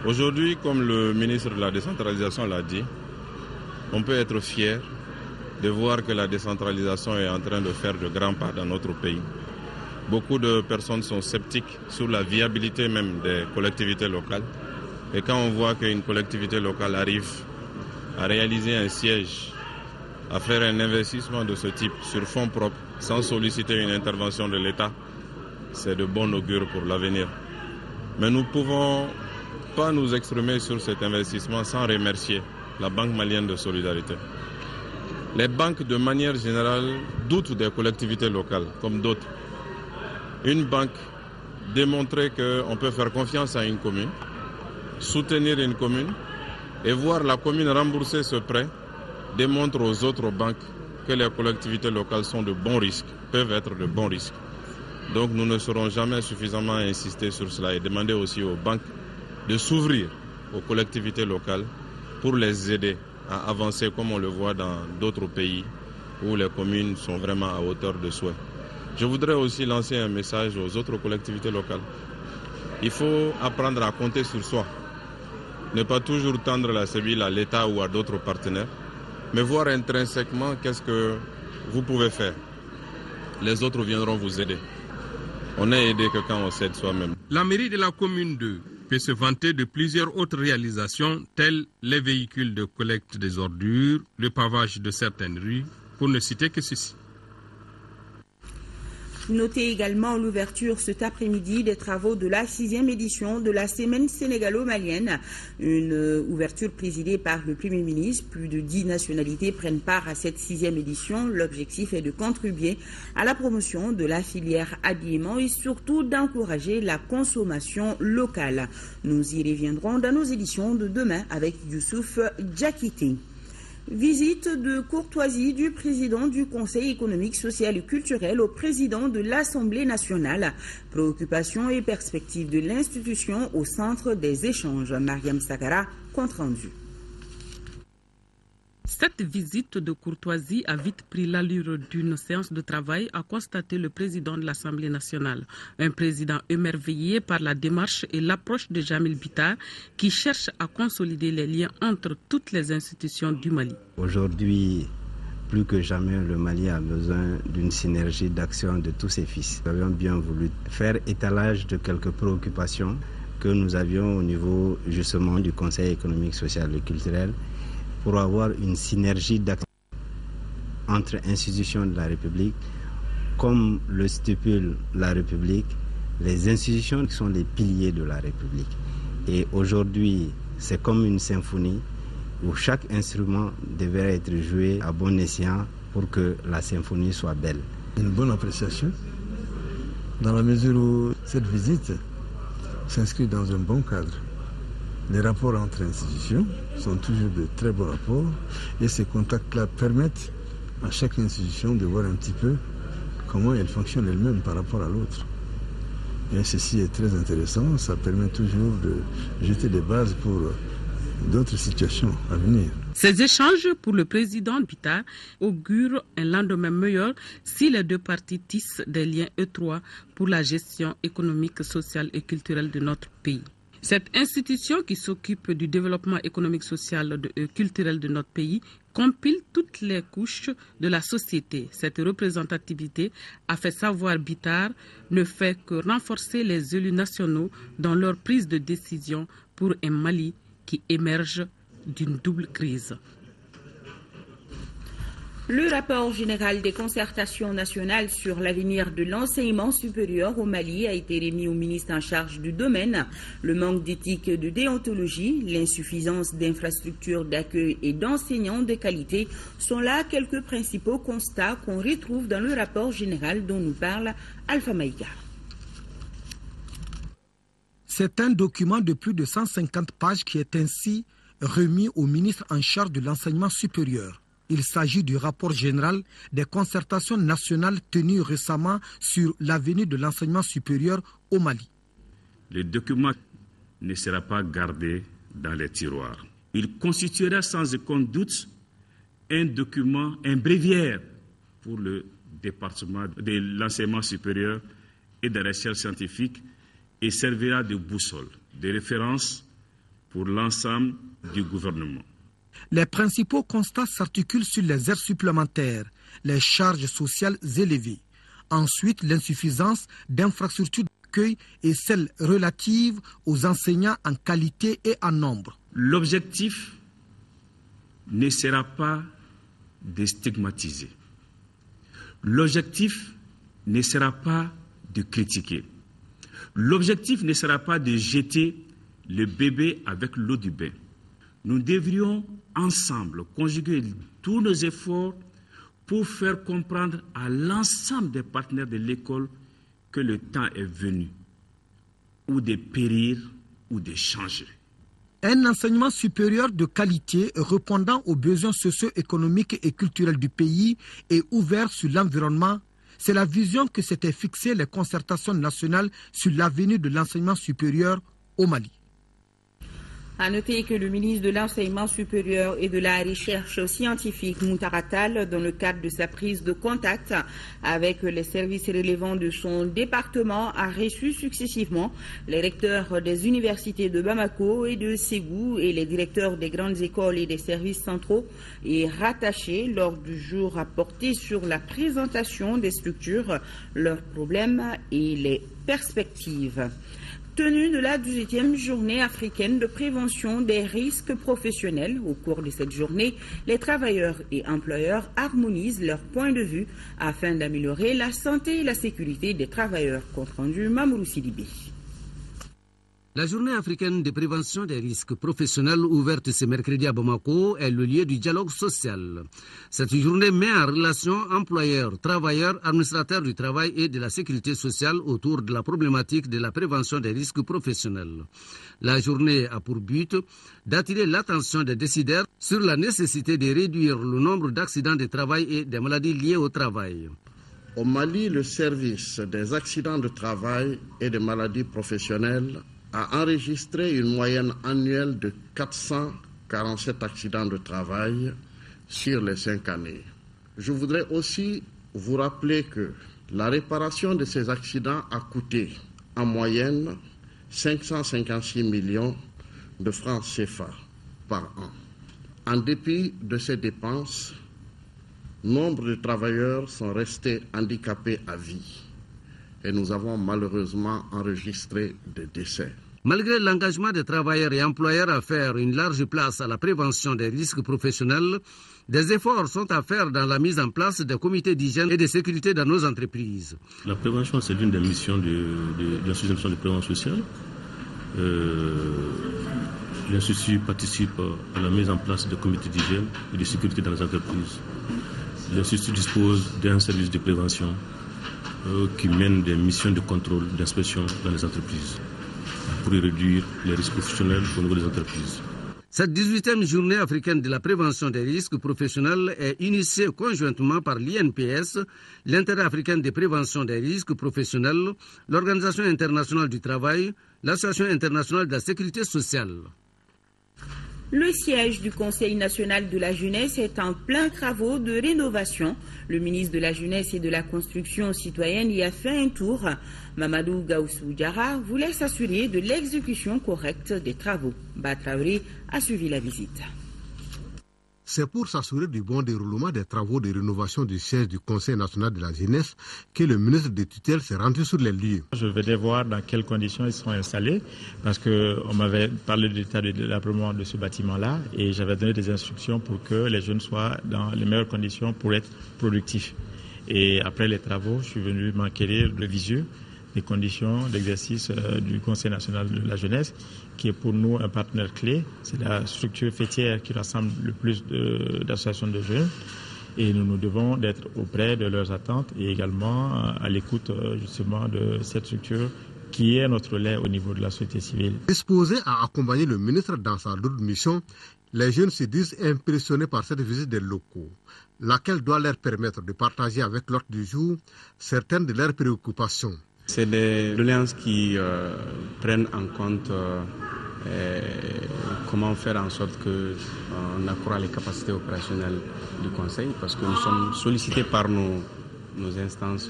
Aujourd'hui, comme le ministre de la décentralisation l'a dit, on peut être fier de voir que la décentralisation est en train de faire de grands pas dans notre pays. Beaucoup de personnes sont sceptiques sur la viabilité même des collectivités locales. Et quand on voit qu'une collectivité locale arrive à réaliser un siège, à faire un investissement de ce type sur fonds propres, sans solliciter une intervention de l'État, c'est de bon augure pour l'avenir. Mais nous ne pouvons pas nous exprimer sur cet investissement sans remercier la Banque malienne de solidarité. Les banques, de manière générale, doutent des collectivités locales, comme d'autres. Une banque démontrer qu'on peut faire confiance à une commune, soutenir une commune et voir la commune rembourser ce prêt démontre aux autres banques que les collectivités locales sont de bons risques, peuvent être de bons risques. Donc nous ne saurons jamais suffisamment insister sur cela et demander aussi aux banques de s'ouvrir aux collectivités locales pour les aider à avancer comme on le voit dans d'autres pays où les communes sont vraiment à hauteur de souhait. Je voudrais aussi lancer un message aux autres collectivités locales. Il faut apprendre à compter sur soi. Ne pas toujours tendre la sébile à l'État ou à d'autres partenaires, mais voir intrinsèquement qu'est-ce que vous pouvez faire. Les autres viendront vous aider. On n'est aidé que quand on s'aide soi-même. La mairie de la commune 2 peut se vanter de plusieurs autres réalisations, telles les véhicules de collecte des ordures, le pavage de certaines rues, pour ne citer que ceci. Notez également l'ouverture cet après-midi des travaux de la 6e édition de la Semaine sénégalo-malienne. Une ouverture présidée par le Premier ministre. Plus de 10 nationalités prennent part à cette 6e édition. L'objectif est de contribuer à la promotion de la filière habillement et surtout d'encourager la consommation locale. Nous y reviendrons dans nos éditions de demain avec Youssouf Djakité. Visite de courtoisie du président du Conseil économique, social et culturel au président de l'Assemblée nationale. Préoccupations et perspectives de l'institution au centre des échanges. Mariam Sakara, compte rendu. Cette visite de courtoisie a vite pris l'allure d'une séance de travail, a constaté le président de l'Assemblée nationale. Un président émerveillé par la démarche et l'approche de Jamil Bitar qui cherche à consolider les liens entre toutes les institutions du Mali. Aujourd'hui, plus que jamais, le Mali a besoin d'une synergie d'action de tous ses fils. Nous avions bien voulu faire étalage de quelques préoccupations que nous avions au niveau justement du Conseil économique, social et culturel, pour avoir une synergie d'action entre institutions de la République, comme le stipule la République, les institutions qui sont les piliers de la République. Et aujourd'hui, c'est comme une symphonie où chaque instrument devrait être joué à bon escient pour que la symphonie soit belle. Une bonne appréciation, dans la mesure où cette visite s'inscrit dans un bon cadre. Les rapports entre institutions sont toujours de très bons rapports et ces contacts-là permettent à chaque institution de voir un petit peu comment elle fonctionne elle-même par rapport à l'autre. Et ceci est très intéressant, ça permet toujours de jeter des bases pour d'autres situations à venir. Ces échanges pour le président Bitar augurent un lendemain meilleur si les deux parties tissent des liens étroits pour la gestion économique, sociale et culturelle de notre pays. Cette institution qui s'occupe du développement économique, social et culturel de notre pays compile toutes les couches de la société. Cette représentativité, a fait savoir Bitar, ne fait que renforcer les élus nationaux dans leur prise de décision pour un Mali qui émerge d'une double crise. Le rapport général des concertations nationales sur l'avenir de l'enseignement supérieur au Mali a été remis au ministre en charge du domaine. Le manque d'éthique et de déontologie, l'insuffisance d'infrastructures d'accueil et d'enseignants de qualité sont là quelques principaux constats qu'on retrouve dans le rapport général dont nous parle Alpha Maïga. C'est un document de plus de 150 pages qui est ainsi remis au ministre en charge de l'enseignement supérieur. Il s'agit du rapport général des concertations nationales tenues récemment sur l'avenir de l'enseignement supérieur au Mali. Le document ne sera pas gardé dans les tiroirs. Il constituera sans aucun doute un document, un bréviaire pour le département de l'enseignement supérieur et des recherches scientifiques et servira de boussole, de référence pour l'ensemble du gouvernement. Les principaux constats s'articulent sur les heures supplémentaires, les charges sociales élevées. Ensuite, l'insuffisance d'infrastructures d'accueil et celle relative aux enseignants en qualité et en nombre. L'objectif ne sera pas de stigmatiser. L'objectif ne sera pas de critiquer. L'objectif ne sera pas de jeter le bébé avec l'eau du bain. Nous devrions ensemble conjuguer tous nos efforts pour faire comprendre à l'ensemble des partenaires de l'école que le temps est venu ou de périr ou de changer. Un enseignement supérieur de qualité répondant aux besoins socio-économiques et culturels du pays et ouvert sur l'environnement, c'est la vision que s'étaient fixées les concertations nationales sur l'avenir de l'enseignement supérieur au Mali. À noter que le ministre de l'Enseignement supérieur et de la Recherche scientifique, Mountara Tall, dans le cadre de sa prise de contact avec les services relevant de son département, a reçu successivement les recteurs des universités de Bamako et de Ségou et les directeurs des grandes écoles et des services centraux et rattachés lors du jour à porter sur la présentation des structures, leurs problèmes et les perspectives. Tenue de la 18e journée africaine de prévention des risques professionnels. Au cours de cette journée, les travailleurs et employeurs harmonisent leurs points de vue afin d'améliorer la santé et la sécurité des travailleurs. Compte rendu Mamourou Sidibé. La journée africaine de prévention des risques professionnels ouverte ce mercredi à Bamako est le lieu du dialogue social. Cette journée met en relation employeurs, travailleurs, administrateurs du travail et de la sécurité sociale autour de la problématique de la prévention des risques professionnels. La journée a pour but d'attirer l'attention des décideurs sur la nécessité de réduire le nombre d'accidents de travail et des maladies liées au travail. Au Mali, le service des accidents de travail et des maladies professionnelles a enregistré une moyenne annuelle de 447 accidents de travail sur les 5 années. Je voudrais aussi vous rappeler que la réparation de ces accidents a coûté en moyenne 556 millions de francs CFA par an. En dépit de ces dépenses, nombre de travailleurs sont restés handicapés à vie. Et nous avons malheureusement enregistré des décès. Malgré l'engagement des travailleurs et employeurs à faire une large place à la prévention des risques professionnels, des efforts sont à faire dans la mise en place des comités d'hygiène et de sécurité dans nos entreprises. La prévention, c'est l'une des missions de l'Institut de prévention sociale. L'Institut participe à la mise en place des comités d'hygiène et de sécurité dans les entreprises. L'Institut dispose d'un service de prévention qui mène des missions de contrôle, d'inspection dans les entreprises pour réduire les risques professionnels au niveau des entreprises. Cette 18e journée africaine de la prévention des risques professionnels est initiée conjointement par l'INPS, l'Intérêt africain de prévention des risques professionnels, l'Organisation internationale du travail, l'Association internationale de la sécurité sociale. Le siège du Conseil national de la jeunesse est en plein travaux de rénovation. Le ministre de la Jeunesse et de la Construction citoyenne y a fait un tour. Mamadou Gaoussou Diarra voulait s'assurer de l'exécution correcte des travaux. Batraouri a suivi la visite. C'est pour s'assurer du bon déroulement des travaux de rénovation du siège du Conseil national de la jeunesse que le ministre de tutelle s'est rendu sur les lieux. Je vais voir dans quelles conditions ils sont installés parce qu'on m'avait parlé de l'état de délabrement de ce bâtiment-là et j'avais donné des instructions pour que les jeunes soient dans les meilleures conditions pour être productifs. Et après les travaux, je suis venu m'enquérir le visu des conditions d'exercice du Conseil national de la jeunesse, qui est pour nous un partenaire clé. C'est la structure fêtière qui rassemble le plus d'associations de jeunes. Et nous devons d'être auprès de leurs attentes et également à l'écoute justement de cette structure qui est notre relais au niveau de la société civile. Disposés à accompagner le ministre dans sa lourde mission, les jeunes se disent impressionnés par cette visite des locaux, laquelle doit leur permettre de partager avec l'ordre du jour certaines de leurs préoccupations. C'est des doléances qui prennent en compte comment faire en sorte qu'on accroît les capacités opérationnelles du Conseil, parce que nous sommes sollicités par nos instances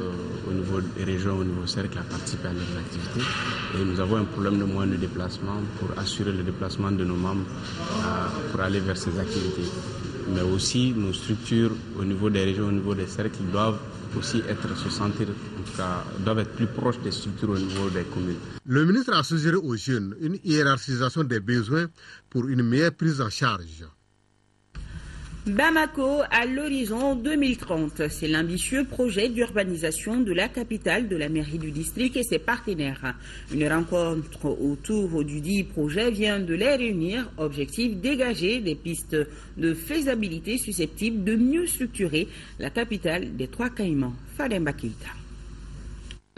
au niveau des régions, au niveau cercle, à participer à leurs activités. Et nous avons un problème de moyens de déplacement pour assurer le déplacement de nos membres pour aller vers ces activités. Mais aussi nos structures au niveau des régions, au niveau des cercles, doivent aussi se sentir, en tout cas, doivent être plus proches des structures au niveau des communes. Le ministre a suggéré aux jeunes une hiérarchisation des besoins pour une meilleure prise en charge. Bamako à l'horizon 2030, c'est l'ambitieux projet d'urbanisation de la capitale de la mairie du district et ses partenaires. Une rencontre autour du dit projet vient de les réunir. Objectif, dégager des pistes de faisabilité susceptibles de mieux structurer la capitale des Trois Caïmans. Fadem Bakilta.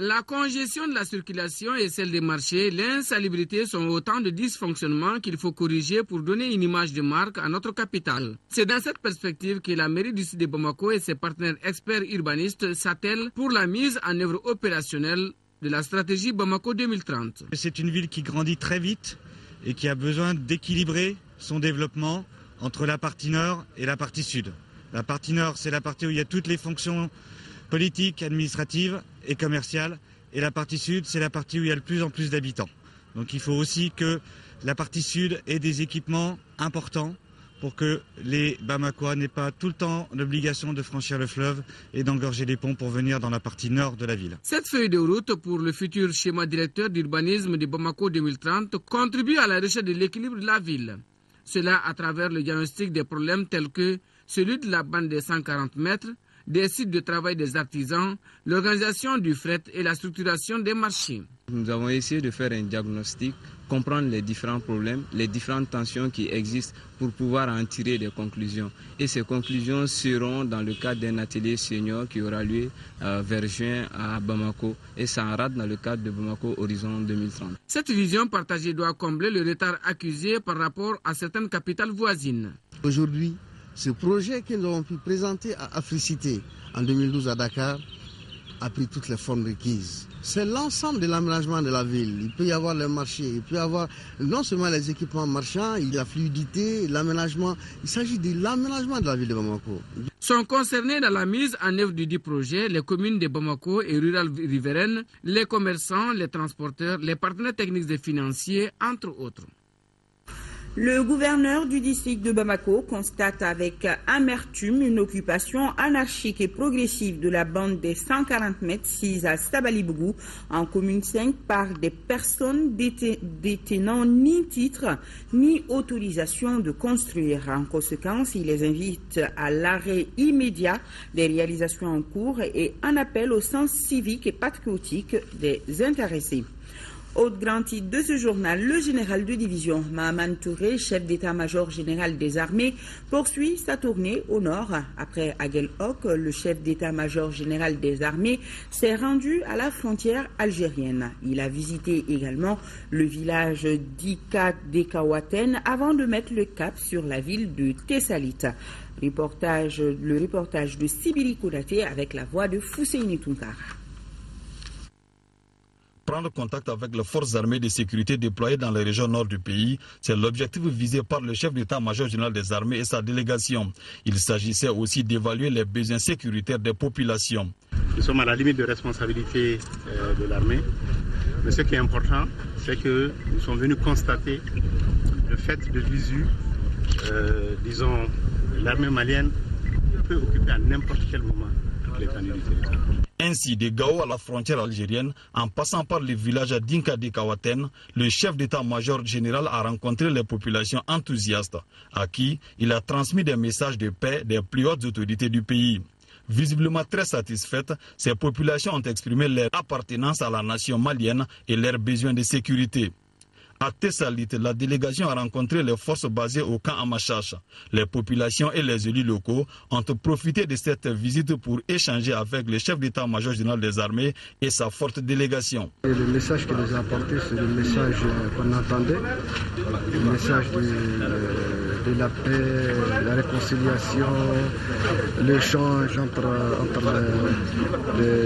La congestion de la circulation et celle des marchés, l'insalubrité sont autant de dysfonctionnements qu'il faut corriger pour donner une image de marque à notre capitale. C'est dans cette perspective que la mairie du sud de Bamako et ses partenaires experts urbanistes s'attellent pour la mise en œuvre opérationnelle de la stratégie Bamako 2030. C'est une ville qui grandit très vite et qui a besoin d'équilibrer son développement entre la partie nord et la partie sud. La partie nord, c'est la partie où il y a toutes les fonctions politiques, administratives et commerciales. Et la partie sud, c'est la partie où il y a de plus en plus d'habitants. Donc il faut aussi que la partie sud ait des équipements importants pour que les Bamakois n'aient pas tout le temps l'obligation de franchir le fleuve et d'engorger les ponts pour venir dans la partie nord de la ville. Cette feuille de route pour le futur schéma directeur d'urbanisme de Bamako 2030 contribue à la recherche de l'équilibre de la ville. Cela à travers le diagnostic des problèmes tels que celui de la bande des 140 mètres, des sites de travail des artisans, l'organisation du fret et la structuration des marchés. Nous avons essayé de faire un diagnostic, comprendre les différents problèmes, les différentes tensions qui existent pour pouvoir en tirer des conclusions. Et ces conclusions seront dans le cadre d'un atelier senior qui aura lieu vers juin à Bamako et ça en rate dans le cadre de Bamako Horizon 2030. Cette vision partagée doit combler le retard accusé par rapport à certaines capitales voisines. Aujourd'hui, ce projet que nous avons pu présenter à Africité en 2012 à Dakar a pris toutes les formes requises. C'est l'ensemble de l'aménagement de la ville. Il peut y avoir les marchés, il peut y avoir non seulement les équipements marchands, la fluidité, l'aménagement. Il s'agit de l'aménagement de la ville de Bamako. Sont concernés dans la mise en œuvre du dit projet les communes de Bamako et rurales riveraines, les commerçants, les transporteurs, les partenaires techniques et financiers, entre autres. Le gouverneur du district de Bamako constate avec amertume une occupation anarchique et progressive de la bande des 140 mètres 6 à Sabalibougou en commune 5 par des personnes détenant ni titre ni autorisation de construire. En conséquence, il les invite à l'arrêt immédiat des réalisations en cours et un appel au sens civique et patriotique des intéressés. Autre grand titre de ce journal, le général de division Mahaman Touré, chef d'état-major général des armées, poursuit sa tournée au nord. Après Aguel Hok, le chef d'état-major général des armées s'est rendu à la frontière algérienne. Il a visité également le village d'Ika Dekawaten avant de mettre le cap sur la ville de Tessalit. Le reportage de Sibiri Kodaté avec la voix de Fousseini Tunkara. Prendre contact avec les forces armées de sécurité déployées dans les régions nord du pays, c'est l'objectif visé par le chef d'état-major général des armées et sa délégation. Il s'agissait aussi d'évaluer les besoins sécuritaires des populations. Nous sommes à la limite de responsabilité de l'armée, mais ce qui est important, c'est que nous sommes venus constater le fait de visu, disons, l'armée malienne peut occuper à n'importe quel moment toute l'étendue du territoire. Ainsi, de Gao à la frontière algérienne, en passant par le village d'Inka de Kawaten, le chef d'état-major général a rencontré les populations enthousiastes, à qui il a transmis des messages de paix des plus hautes autorités du pays. Visiblement très satisfaites, ces populations ont exprimé leur appartenance à la nation malienne et leurs besoins de sécurité. À Tessalit, la délégation a rencontré les forces basées au camp Amachache. Les populations et les élus locaux ont profité de cette visite pour échanger avec le chef d'état-major général des armées et sa forte délégation. Et le message qu'il nous a apporté, c'est le message qu'on attendait, le message de la paix, la réconciliation, l'échange entre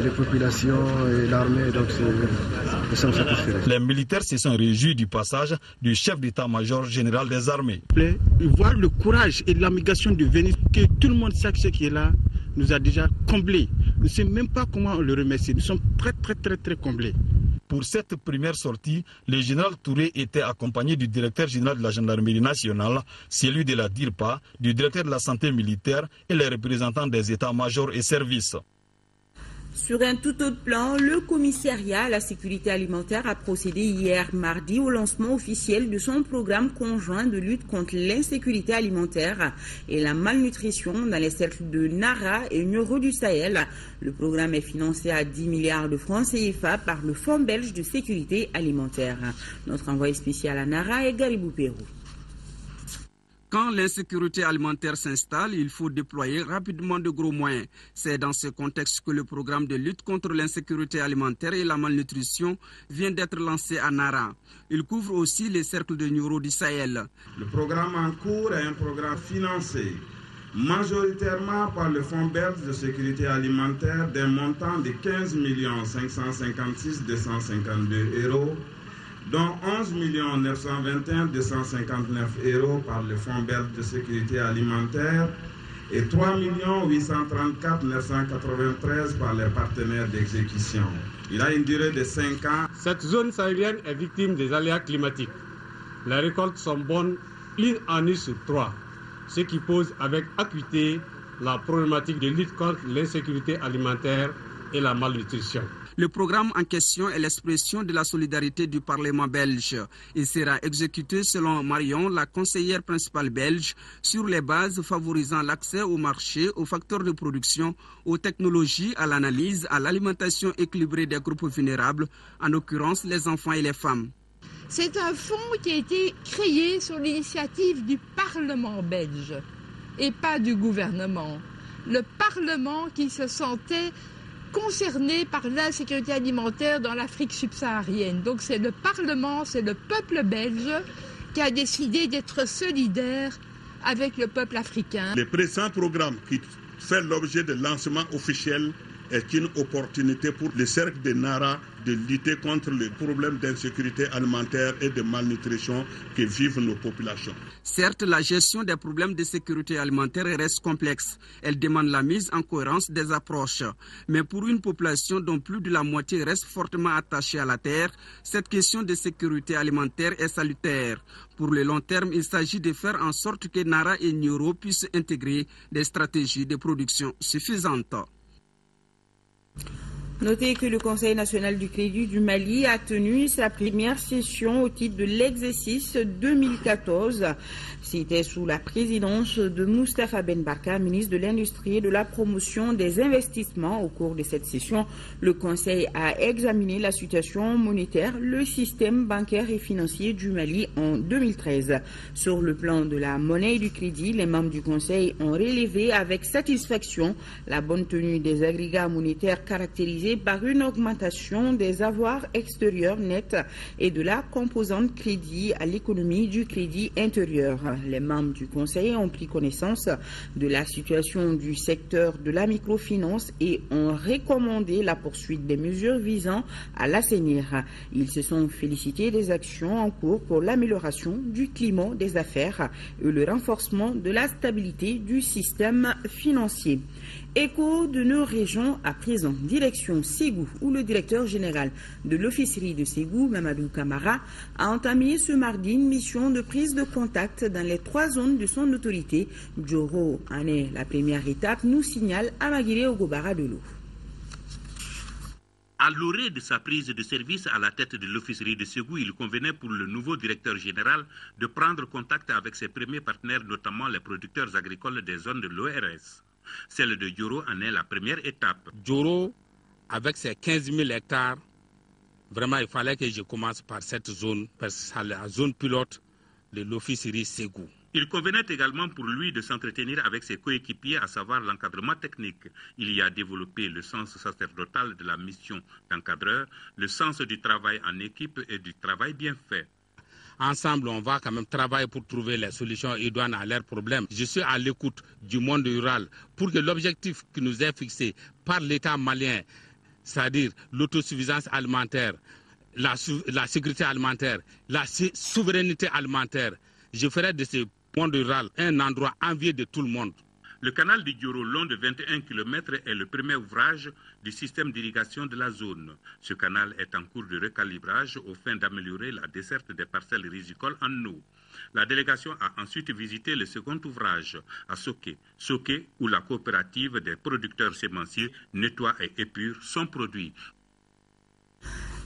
les populations et l'armée. Donc nous sommes satisfaits. Les militaires se sont réjouis du passage du chef d'état-major général des armées. Voir le courage et l'abnégation de venir, que tout le monde sache ce qui est là, nous a déjà comblés. Nous ne savons même pas comment le remercier. Nous sommes très comblés. Pour cette première sortie, le général Touré était accompagné du directeur général de la gendarmerie nationale, celui de la DIRPA, du directeur de la santé militaire et les représentants des états-majors et services. Sur un tout autre plan, le commissariat à la sécurité alimentaire a procédé hier mardi au lancement officiel de son programme conjoint de lutte contre l'insécurité alimentaire et la malnutrition dans les cercles de Nara et Nioro du Sahel. Le programme est financé à 10 milliards de francs CFA par le Fonds belge de sécurité alimentaire. Notre envoyé spécial à Nara est Garibou Pérou. Quand l'insécurité alimentaire s'installe, il faut déployer rapidement de gros moyens. C'est dans ce contexte que le programme de lutte contre l'insécurité alimentaire et la malnutrition vient d'être lancé à Nara. Il couvre aussi les cercles de Nioro du Sahel. Le programme en cours est un programme financé majoritairement par le Fonds belge de sécurité alimentaire d'un montant de 15 556 252 €, dont 11 921 259 € par le Fonds belge de sécurité alimentaire et 3 834 993 par les partenaires d'exécution. Il a une durée de 5 ans. Cette zone sahélienne est victime des aléas climatiques. Les récoltes sont bonnes une année sur 3, ce qui pose avec acuité la problématique de lutte contre l'insécurité alimentaire et la malnutrition. Le programme en question est l'expression de la solidarité du Parlement belge. Il sera exécuté selon Marion, la conseillère principale belge, sur les bases favorisant l'accès au marché, aux facteurs de production, aux technologies, à l'analyse, à l'alimentation équilibrée des groupes vulnérables, en l'occurrence les enfants et les femmes. C'est un fonds qui a été créé sur l'initiative du Parlement belge et pas du gouvernement. Le Parlement qui se sentait concerné par l'insécurité alimentaire dans l'Afrique subsaharienne. Donc c'est le Parlement, c'est le peuple belge qui a décidé d'être solidaire avec le peuple africain. Le présent programme qui fait l'objet de lancement officiel est une opportunité pour le cercle de Nara de lutter contre les problèmes d'insécurité alimentaire et de malnutrition que vivent nos populations. Certes, la gestion des problèmes de sécurité alimentaire reste complexe. Elle demande la mise en cohérence des approches. Mais pour une population dont plus de la moitié reste fortement attachée à la terre, cette question de sécurité alimentaire est salutaire. Pour le long terme, il s'agit de faire en sorte que Nara et Nioro puissent intégrer des stratégies de production suffisantes. Notez que le Conseil national du crédit du Mali a tenu sa première session au titre de l'exercice 2014. C'était sous la présidence de Moustapha Ben Barka, ministre de l'Industrie et de la Promotion des Investissements. Au cours de cette session, le Conseil a examiné la situation monétaire, le système bancaire et financier du Mali en 2013. Sur le plan de la monnaie et du crédit, les membres du Conseil ont relevé avec satisfaction la bonne tenue des agrégats monétaires caractérisés par une augmentation des avoirs extérieurs nets et de la composante crédit à l'économie du crédit intérieur. Les membres du Conseil ont pris connaissance de la situation du secteur de la microfinance et ont recommandé la poursuite des mesures visant à l'assainir. Ils se sont félicités des actions en cours pour l'amélioration du climat des affaires et le renforcement de la stabilité du système financier. Écho de nos régions à présent, direction Ségou, où le directeur général de l'officerie de Ségou, Mamadou Kamara, a entamé ce mardi une mission de prise de contact dans les 3 zones de son autorité. Djoro en est la première étape, nous signale Amagire Ogobara de l'eau. À l'orée de sa prise de service à la tête de l'officerie de Ségou, il convenait pour le nouveau directeur général de prendre contact avec ses premiers partenaires, notamment les producteurs agricoles des zones de l'ORS. Celle de Djoro en est la première étape. Djoro, avec ses 15 000 hectares, vraiment il fallait que je commence par cette zone, parce que c'est la zone pilote de l'officerie Ségou. Il convenait également pour lui de s'entretenir avec ses coéquipiers, à savoir l'encadrement technique. Il y a développé le sens sacerdotal de la mission d'encadreur, le sens du travail en équipe et du travail bien fait. Ensemble, on va quand même travailler pour trouver les solutions idoines à leurs problèmes. Je suis à l'écoute du monde rural pour que l'objectif qui nous est fixé par l'État malien, c'est-à-dire l'autosuffisance alimentaire, la sécurité alimentaire, la souveraineté alimentaire, je ferai de ce monde rural un endroit envié de tout le monde. Le canal du Dioro, long de 21 km, est le premier ouvrage du système d'irrigation de la zone. Ce canal est en cours de recalibrage aux fins d'améliorer la desserte des parcelles rizicoles en eau. La délégation a ensuite visité le second ouvrage à Soké. Soké, où la coopérative des producteurs sémenciers nettoie et épure son produit.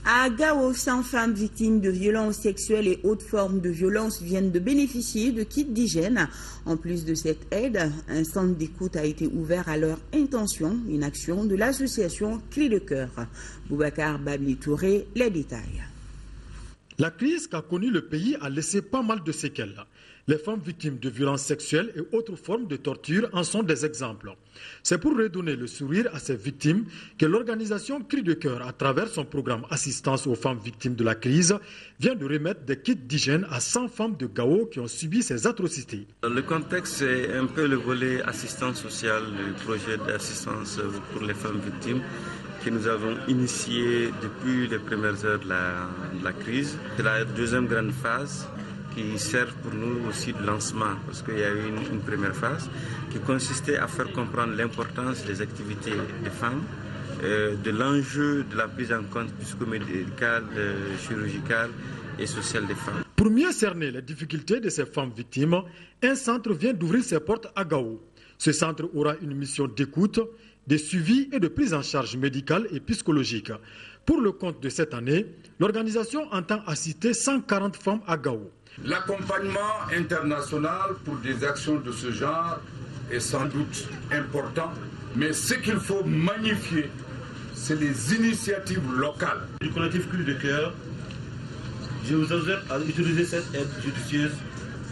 À Gao, 100 femmes victimes de violences sexuelles et autres formes de violence viennent de bénéficier de kits d'hygiène. En plus de cette aide, un centre d'écoute a été ouvert à leur intention, une action de l'association Cris de cœur. Boubacar Babli Touré, les détails. La crise qu'a connue le pays a laissé pas mal de séquelles. Les femmes victimes de violences sexuelles et autres formes de torture en sont des exemples. C'est pour redonner le sourire à ces victimes que l'organisation Cris de cœur, à travers son programme Assistance aux femmes victimes de la crise, vient de remettre des kits d'hygiène à 100 femmes de Gao qui ont subi ces atrocités. Le contexte, c'est un peu le volet assistance sociale, le projet d'assistance pour les femmes victimes que nous avons initié depuis les premières heures de la crise. C'est la deuxième grande phase qui sert pour nous aussi de lancement, parce qu'il y a eu une première phase qui consistait à faire comprendre l'importance des activités des femmes, de l'enjeu de la prise en compte psychomédicale, chirurgicale et sociale des femmes. Pour mieux cerner les difficultés de ces femmes victimes, un centre vient d'ouvrir ses portes à Gao. Ce centre aura une mission d'écoute, de suivi et de prise en charge médicale et psychologique. Pour le compte de cette année, l'organisation entend assister 140 femmes à Gao. L'accompagnement international pour des actions de ce genre est sans doute important, mais ce qu'il faut magnifier, c'est les initiatives locales. Du collectif Cris de cœur, je vous observe à utiliser cette aide judicieuse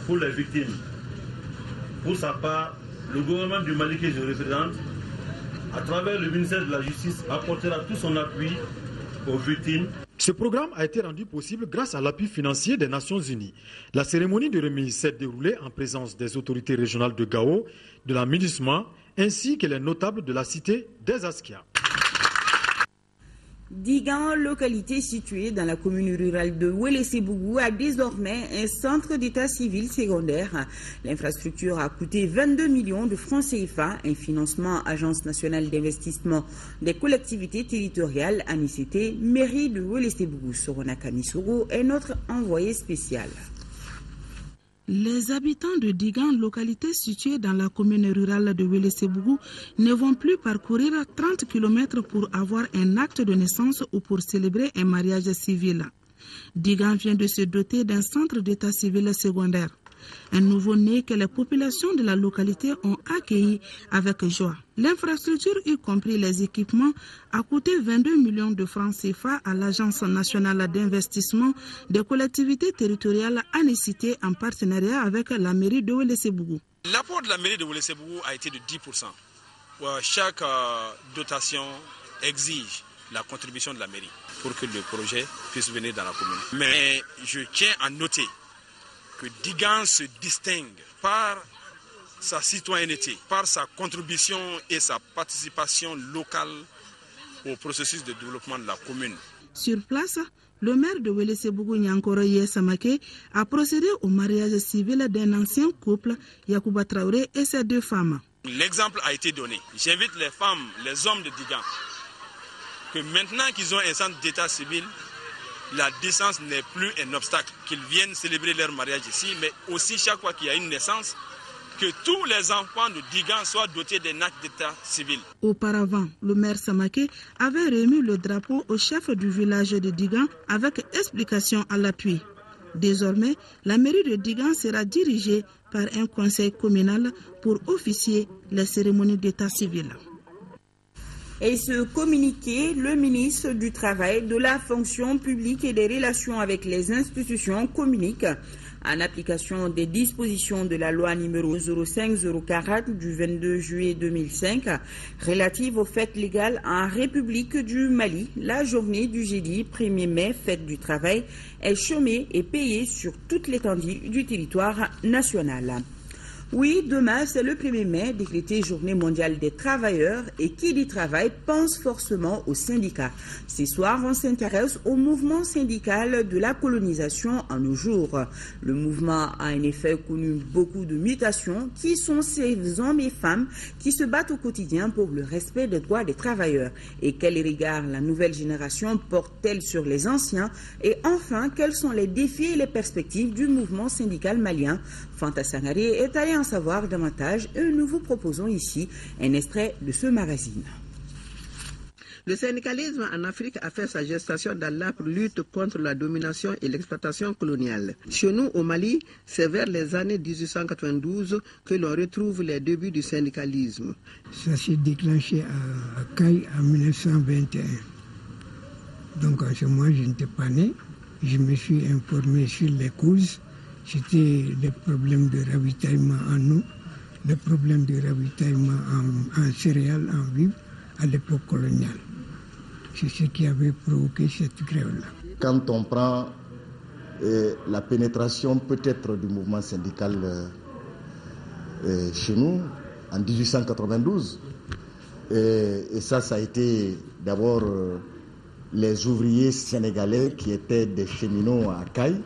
pour les victimes. Pour sa part, le gouvernement du Mali que je représente, à travers le ministère de la Justice, apportera tout son appui aux victimes. Ce programme a été rendu possible grâce à l'appui financier des Nations Unies. La cérémonie de remise s'est déroulée en présence des autorités régionales de Gao, de la MINUSMA, ainsi que les notables de la cité des Askia. Digan, localité située dans la commune rurale de Ouélé-Sébougou, a désormais un centre d'état civil secondaire. L'infrastructure a coûté 22 millions de francs CFA, un financement Agence nationale d'investissement des collectivités territoriales, ANICT, mairie de Ouélé-Sébougou. Sorona Kamisoro est notre envoyé spécial. Les habitants de Digan, localité située dans la commune rurale de Ouélé-Sébougou, ne vont plus parcourir 30 km pour avoir un acte de naissance ou pour célébrer un mariage civil. Digan vient de se doter d'un centre d'état civil secondaire. Un nouveau-né que les populations de la localité ont accueilli avec joie. L'infrastructure, y compris les équipements, a coûté 22 millions de francs CFA à l'Agence nationale d'investissement des collectivités territoriales ANICT en partenariat avec la mairie de Ouélé-Sébougou. L'apport de la mairie de Ouélé-Sébougou a été de 10%. Chaque dotation exige la contribution de la mairie pour que le projet puisse venir dans la commune. Mais je tiens à noter que Digan se distingue par sa citoyenneté, par sa contribution et sa participation locale au processus de développement de la commune. Sur place, le maire de Ouélé-Sébougou, Nyankoro Samake, a procédé au mariage civil d'un ancien couple, Yacouba Traoré et ses deux femmes. L'exemple a été donné. J'invite les femmes, les hommes de Digan, que maintenant qu'ils ont un centre d'état civil, la distance n'est plus un obstacle, qu'ils viennent célébrer leur mariage ici, mais aussi chaque fois qu'il y a une naissance, que tous les enfants de Digan soient dotés d'un acte d'état civil. Auparavant, le maire Samake avait remis le drapeau au chef du village de Digan avec explication à l'appui. Désormais, la mairie de Digan sera dirigée par un conseil communal pour officier les cérémonies d'état civil. Et ce communiqué, le ministre du Travail, de la fonction publique et des relations avec les institutions communique en application des dispositions de la loi numéro 05-040 du 22 juillet 2005 relative aux fêtes légales en République du Mali. La journée du jeudi 1er mai, fête du travail, est chômée et payée sur toute l'étendue du territoire national. Oui, demain, c'est le 1er mai, décrété Journée mondiale des travailleurs. Et qui dit travail pense forcément aux syndicats. Ce soir, on s'intéresse au mouvement syndical de la colonisation en nos jours. Le mouvement a en effet connu beaucoup de mutations. Qui sont ces hommes et femmes qui se battent au quotidien pour le respect des droits des travailleurs? Et quel regard la nouvelle génération porte-t-elle sur les anciens? Et enfin, quels sont les défis et les perspectives du mouvement syndical malien? Fanta Sangari est allé en savoir davantage et nous vous proposons ici un extrait de ce magazine. Le syndicalisme en Afrique a fait sa gestation dans l'âpre lutte contre la domination et l'exploitation coloniale. Chez nous, au Mali, c'est vers les années 1892 que l'on retrouve les débuts du syndicalisme. Ça s'est déclenché à Caille en 1921. Donc en ce moment, je n'étais pas né. Je me suis informé sur les causes. C'était les problèmes de ravitaillement en eau, les problèmes de ravitaillement en céréales, en vivres, à l'époque coloniale. C'est ce qui avait provoqué cette grève-là. Quand on prend la pénétration peut-être du mouvement syndical chez nous, en 1892, et ça a été d'abord les ouvriers sénégalais qui étaient des cheminots à Caille.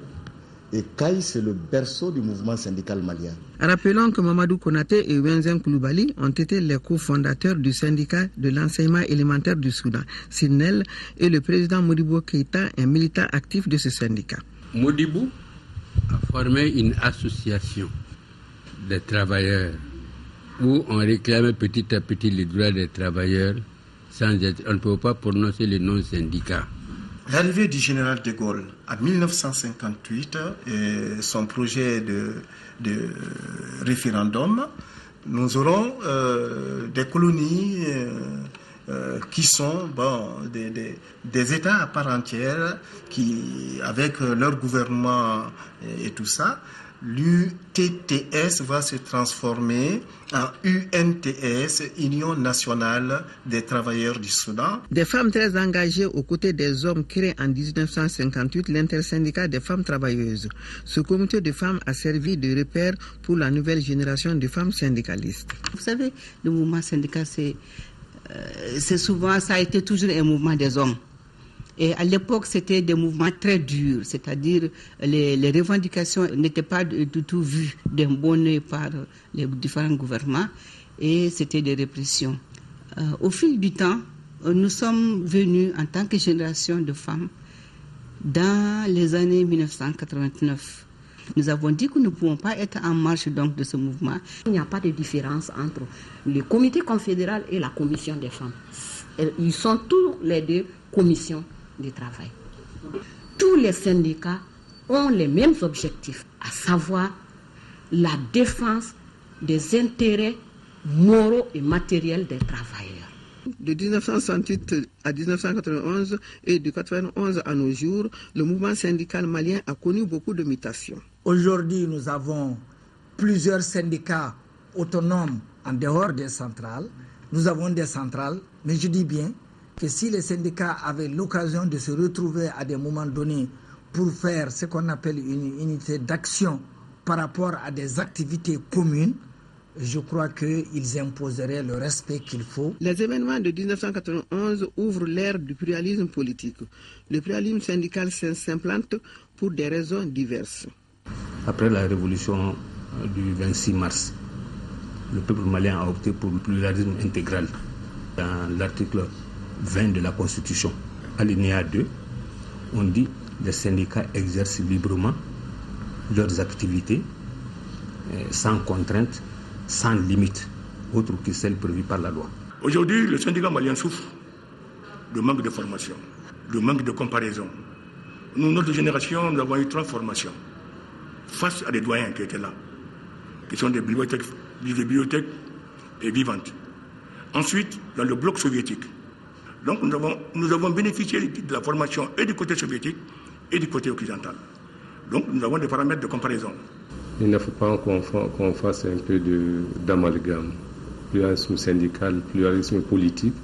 Et Caille, c'est le berceau du mouvement syndical malien. Rappelons que Mamadou Konaté et Wenzem Koulibaly ont été les cofondateurs du syndicat de l'enseignement élémentaire du Soudan. Sinel et le président Modibo Keïta, un militant actif de ce syndicat. Modibo a formé une association des travailleurs où on réclame petit à petit les droits des travailleurs sans être, on ne peut pas prononcer le nom syndicat. L'arrivée du général de Gaulle en 1958 et son projet de référendum, nous aurons des colonies qui sont des États à part entière qui, avec leur gouvernement et tout ça, l'UTTS va se transformer en UNTS, Union nationale des travailleurs du Soudan. Des femmes très engagées aux côtés des hommes créent en 1958 l'intersyndicat des femmes travailleuses. Ce comité de femmes a servi de repère pour la nouvelle génération de femmes syndicalistes. Vous savez, le mouvement syndical, c'est souvent, ça a été toujours un mouvement des hommes. Et à l'époque, c'était des mouvements très durs, c'est-à-dire les revendications n'étaient pas du tout vues d'un bon œil par les différents gouvernements et c'était des répressions. Au fil du temps, nous sommes venus en tant que génération de femmes dans les années 1989. Nous avons dit que nous ne pouvons pas être en marche donc de ce mouvement. Il n'y a pas de différence entre le comité confédéral et la commission des femmes. Ils sont tous les deux commissions du travail. Tous les syndicats ont les mêmes objectifs, à savoir la défense des intérêts moraux et matériels des travailleurs. De 1968 à 1991 et de 1991 à nos jours, le mouvement syndical malien a connu beaucoup de mutations. Aujourd'hui, nous avons plusieurs syndicats autonomes en dehors des centrales. Nous avons des centrales, mais je dis bien que si les syndicats avaient l'occasion de se retrouver à des moments donnés pour faire ce qu'on appelle une unité d'action par rapport à des activités communes, je crois qu'ils imposeraient le respect qu'il faut. Les événements de 1991 ouvrent l'ère du pluralisme politique. Le pluralisme syndical s'implante pour des raisons diverses. Après la révolution du 26 mars, le peuple malien a opté pour le pluralisme intégral. Dans l'article 20 de la Constitution, alinéa 2, on dit que les syndicats exercent librement leurs activités sans contrainte, sans limite, autre que celle prévue par la loi. Aujourd'hui, le syndicat malien souffre de manque de formation, de manque de comparaison. Nous, notre génération, nous avons eu 3 formations face à des doyens qui étaient là, qui sont des bibliothèques et vivantes. Ensuite, dans le bloc soviétique. Donc nous avons bénéficié de la formation et du côté soviétique et du côté occidental. Donc nous avons des paramètres de comparaison. Il ne faut pas qu'on fasse un peu d'amalgame. Pluralisme syndical, pluralisme politique.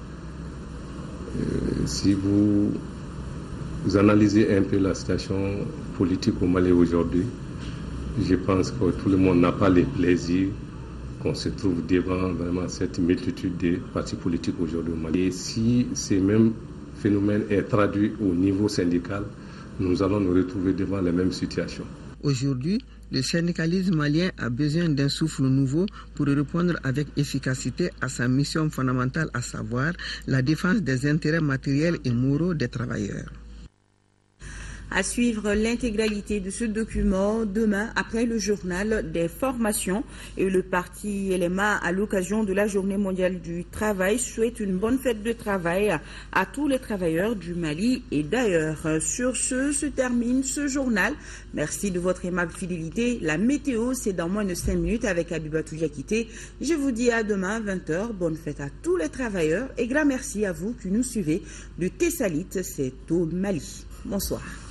Si vous analysez un peu la situation politique au Mali aujourd'hui, je pense que tout le monde n'a pas les plaisirs qu'on se trouve devant vraiment cette multitude de partis politiques aujourd'hui au Mali. Et si ces mêmes phénomènes est traduit au niveau syndical, nous allons nous retrouver devant les mêmes situations. Aujourd'hui, le syndicalisme malien a besoin d'un souffle nouveau pour répondre avec efficacité à sa mission fondamentale, à savoir la défense des intérêts matériels et moraux des travailleurs. À suivre l'intégralité de ce document demain après le journal des formations, et le parti LMA à l'occasion de la journée mondiale du travail souhaite une bonne fête de travail à tous les travailleurs du Mali et d'ailleurs. Sur ce se termine ce journal. Merci de votre aimable fidélité. La météo, c'est dans moins de 5 minutes avec Abibatou Diakité. Je vous dis à demain 20h. Bonne fête à tous les travailleurs et grand merci à vous qui nous suivez de Tessalit, c'est au Mali. Bonsoir.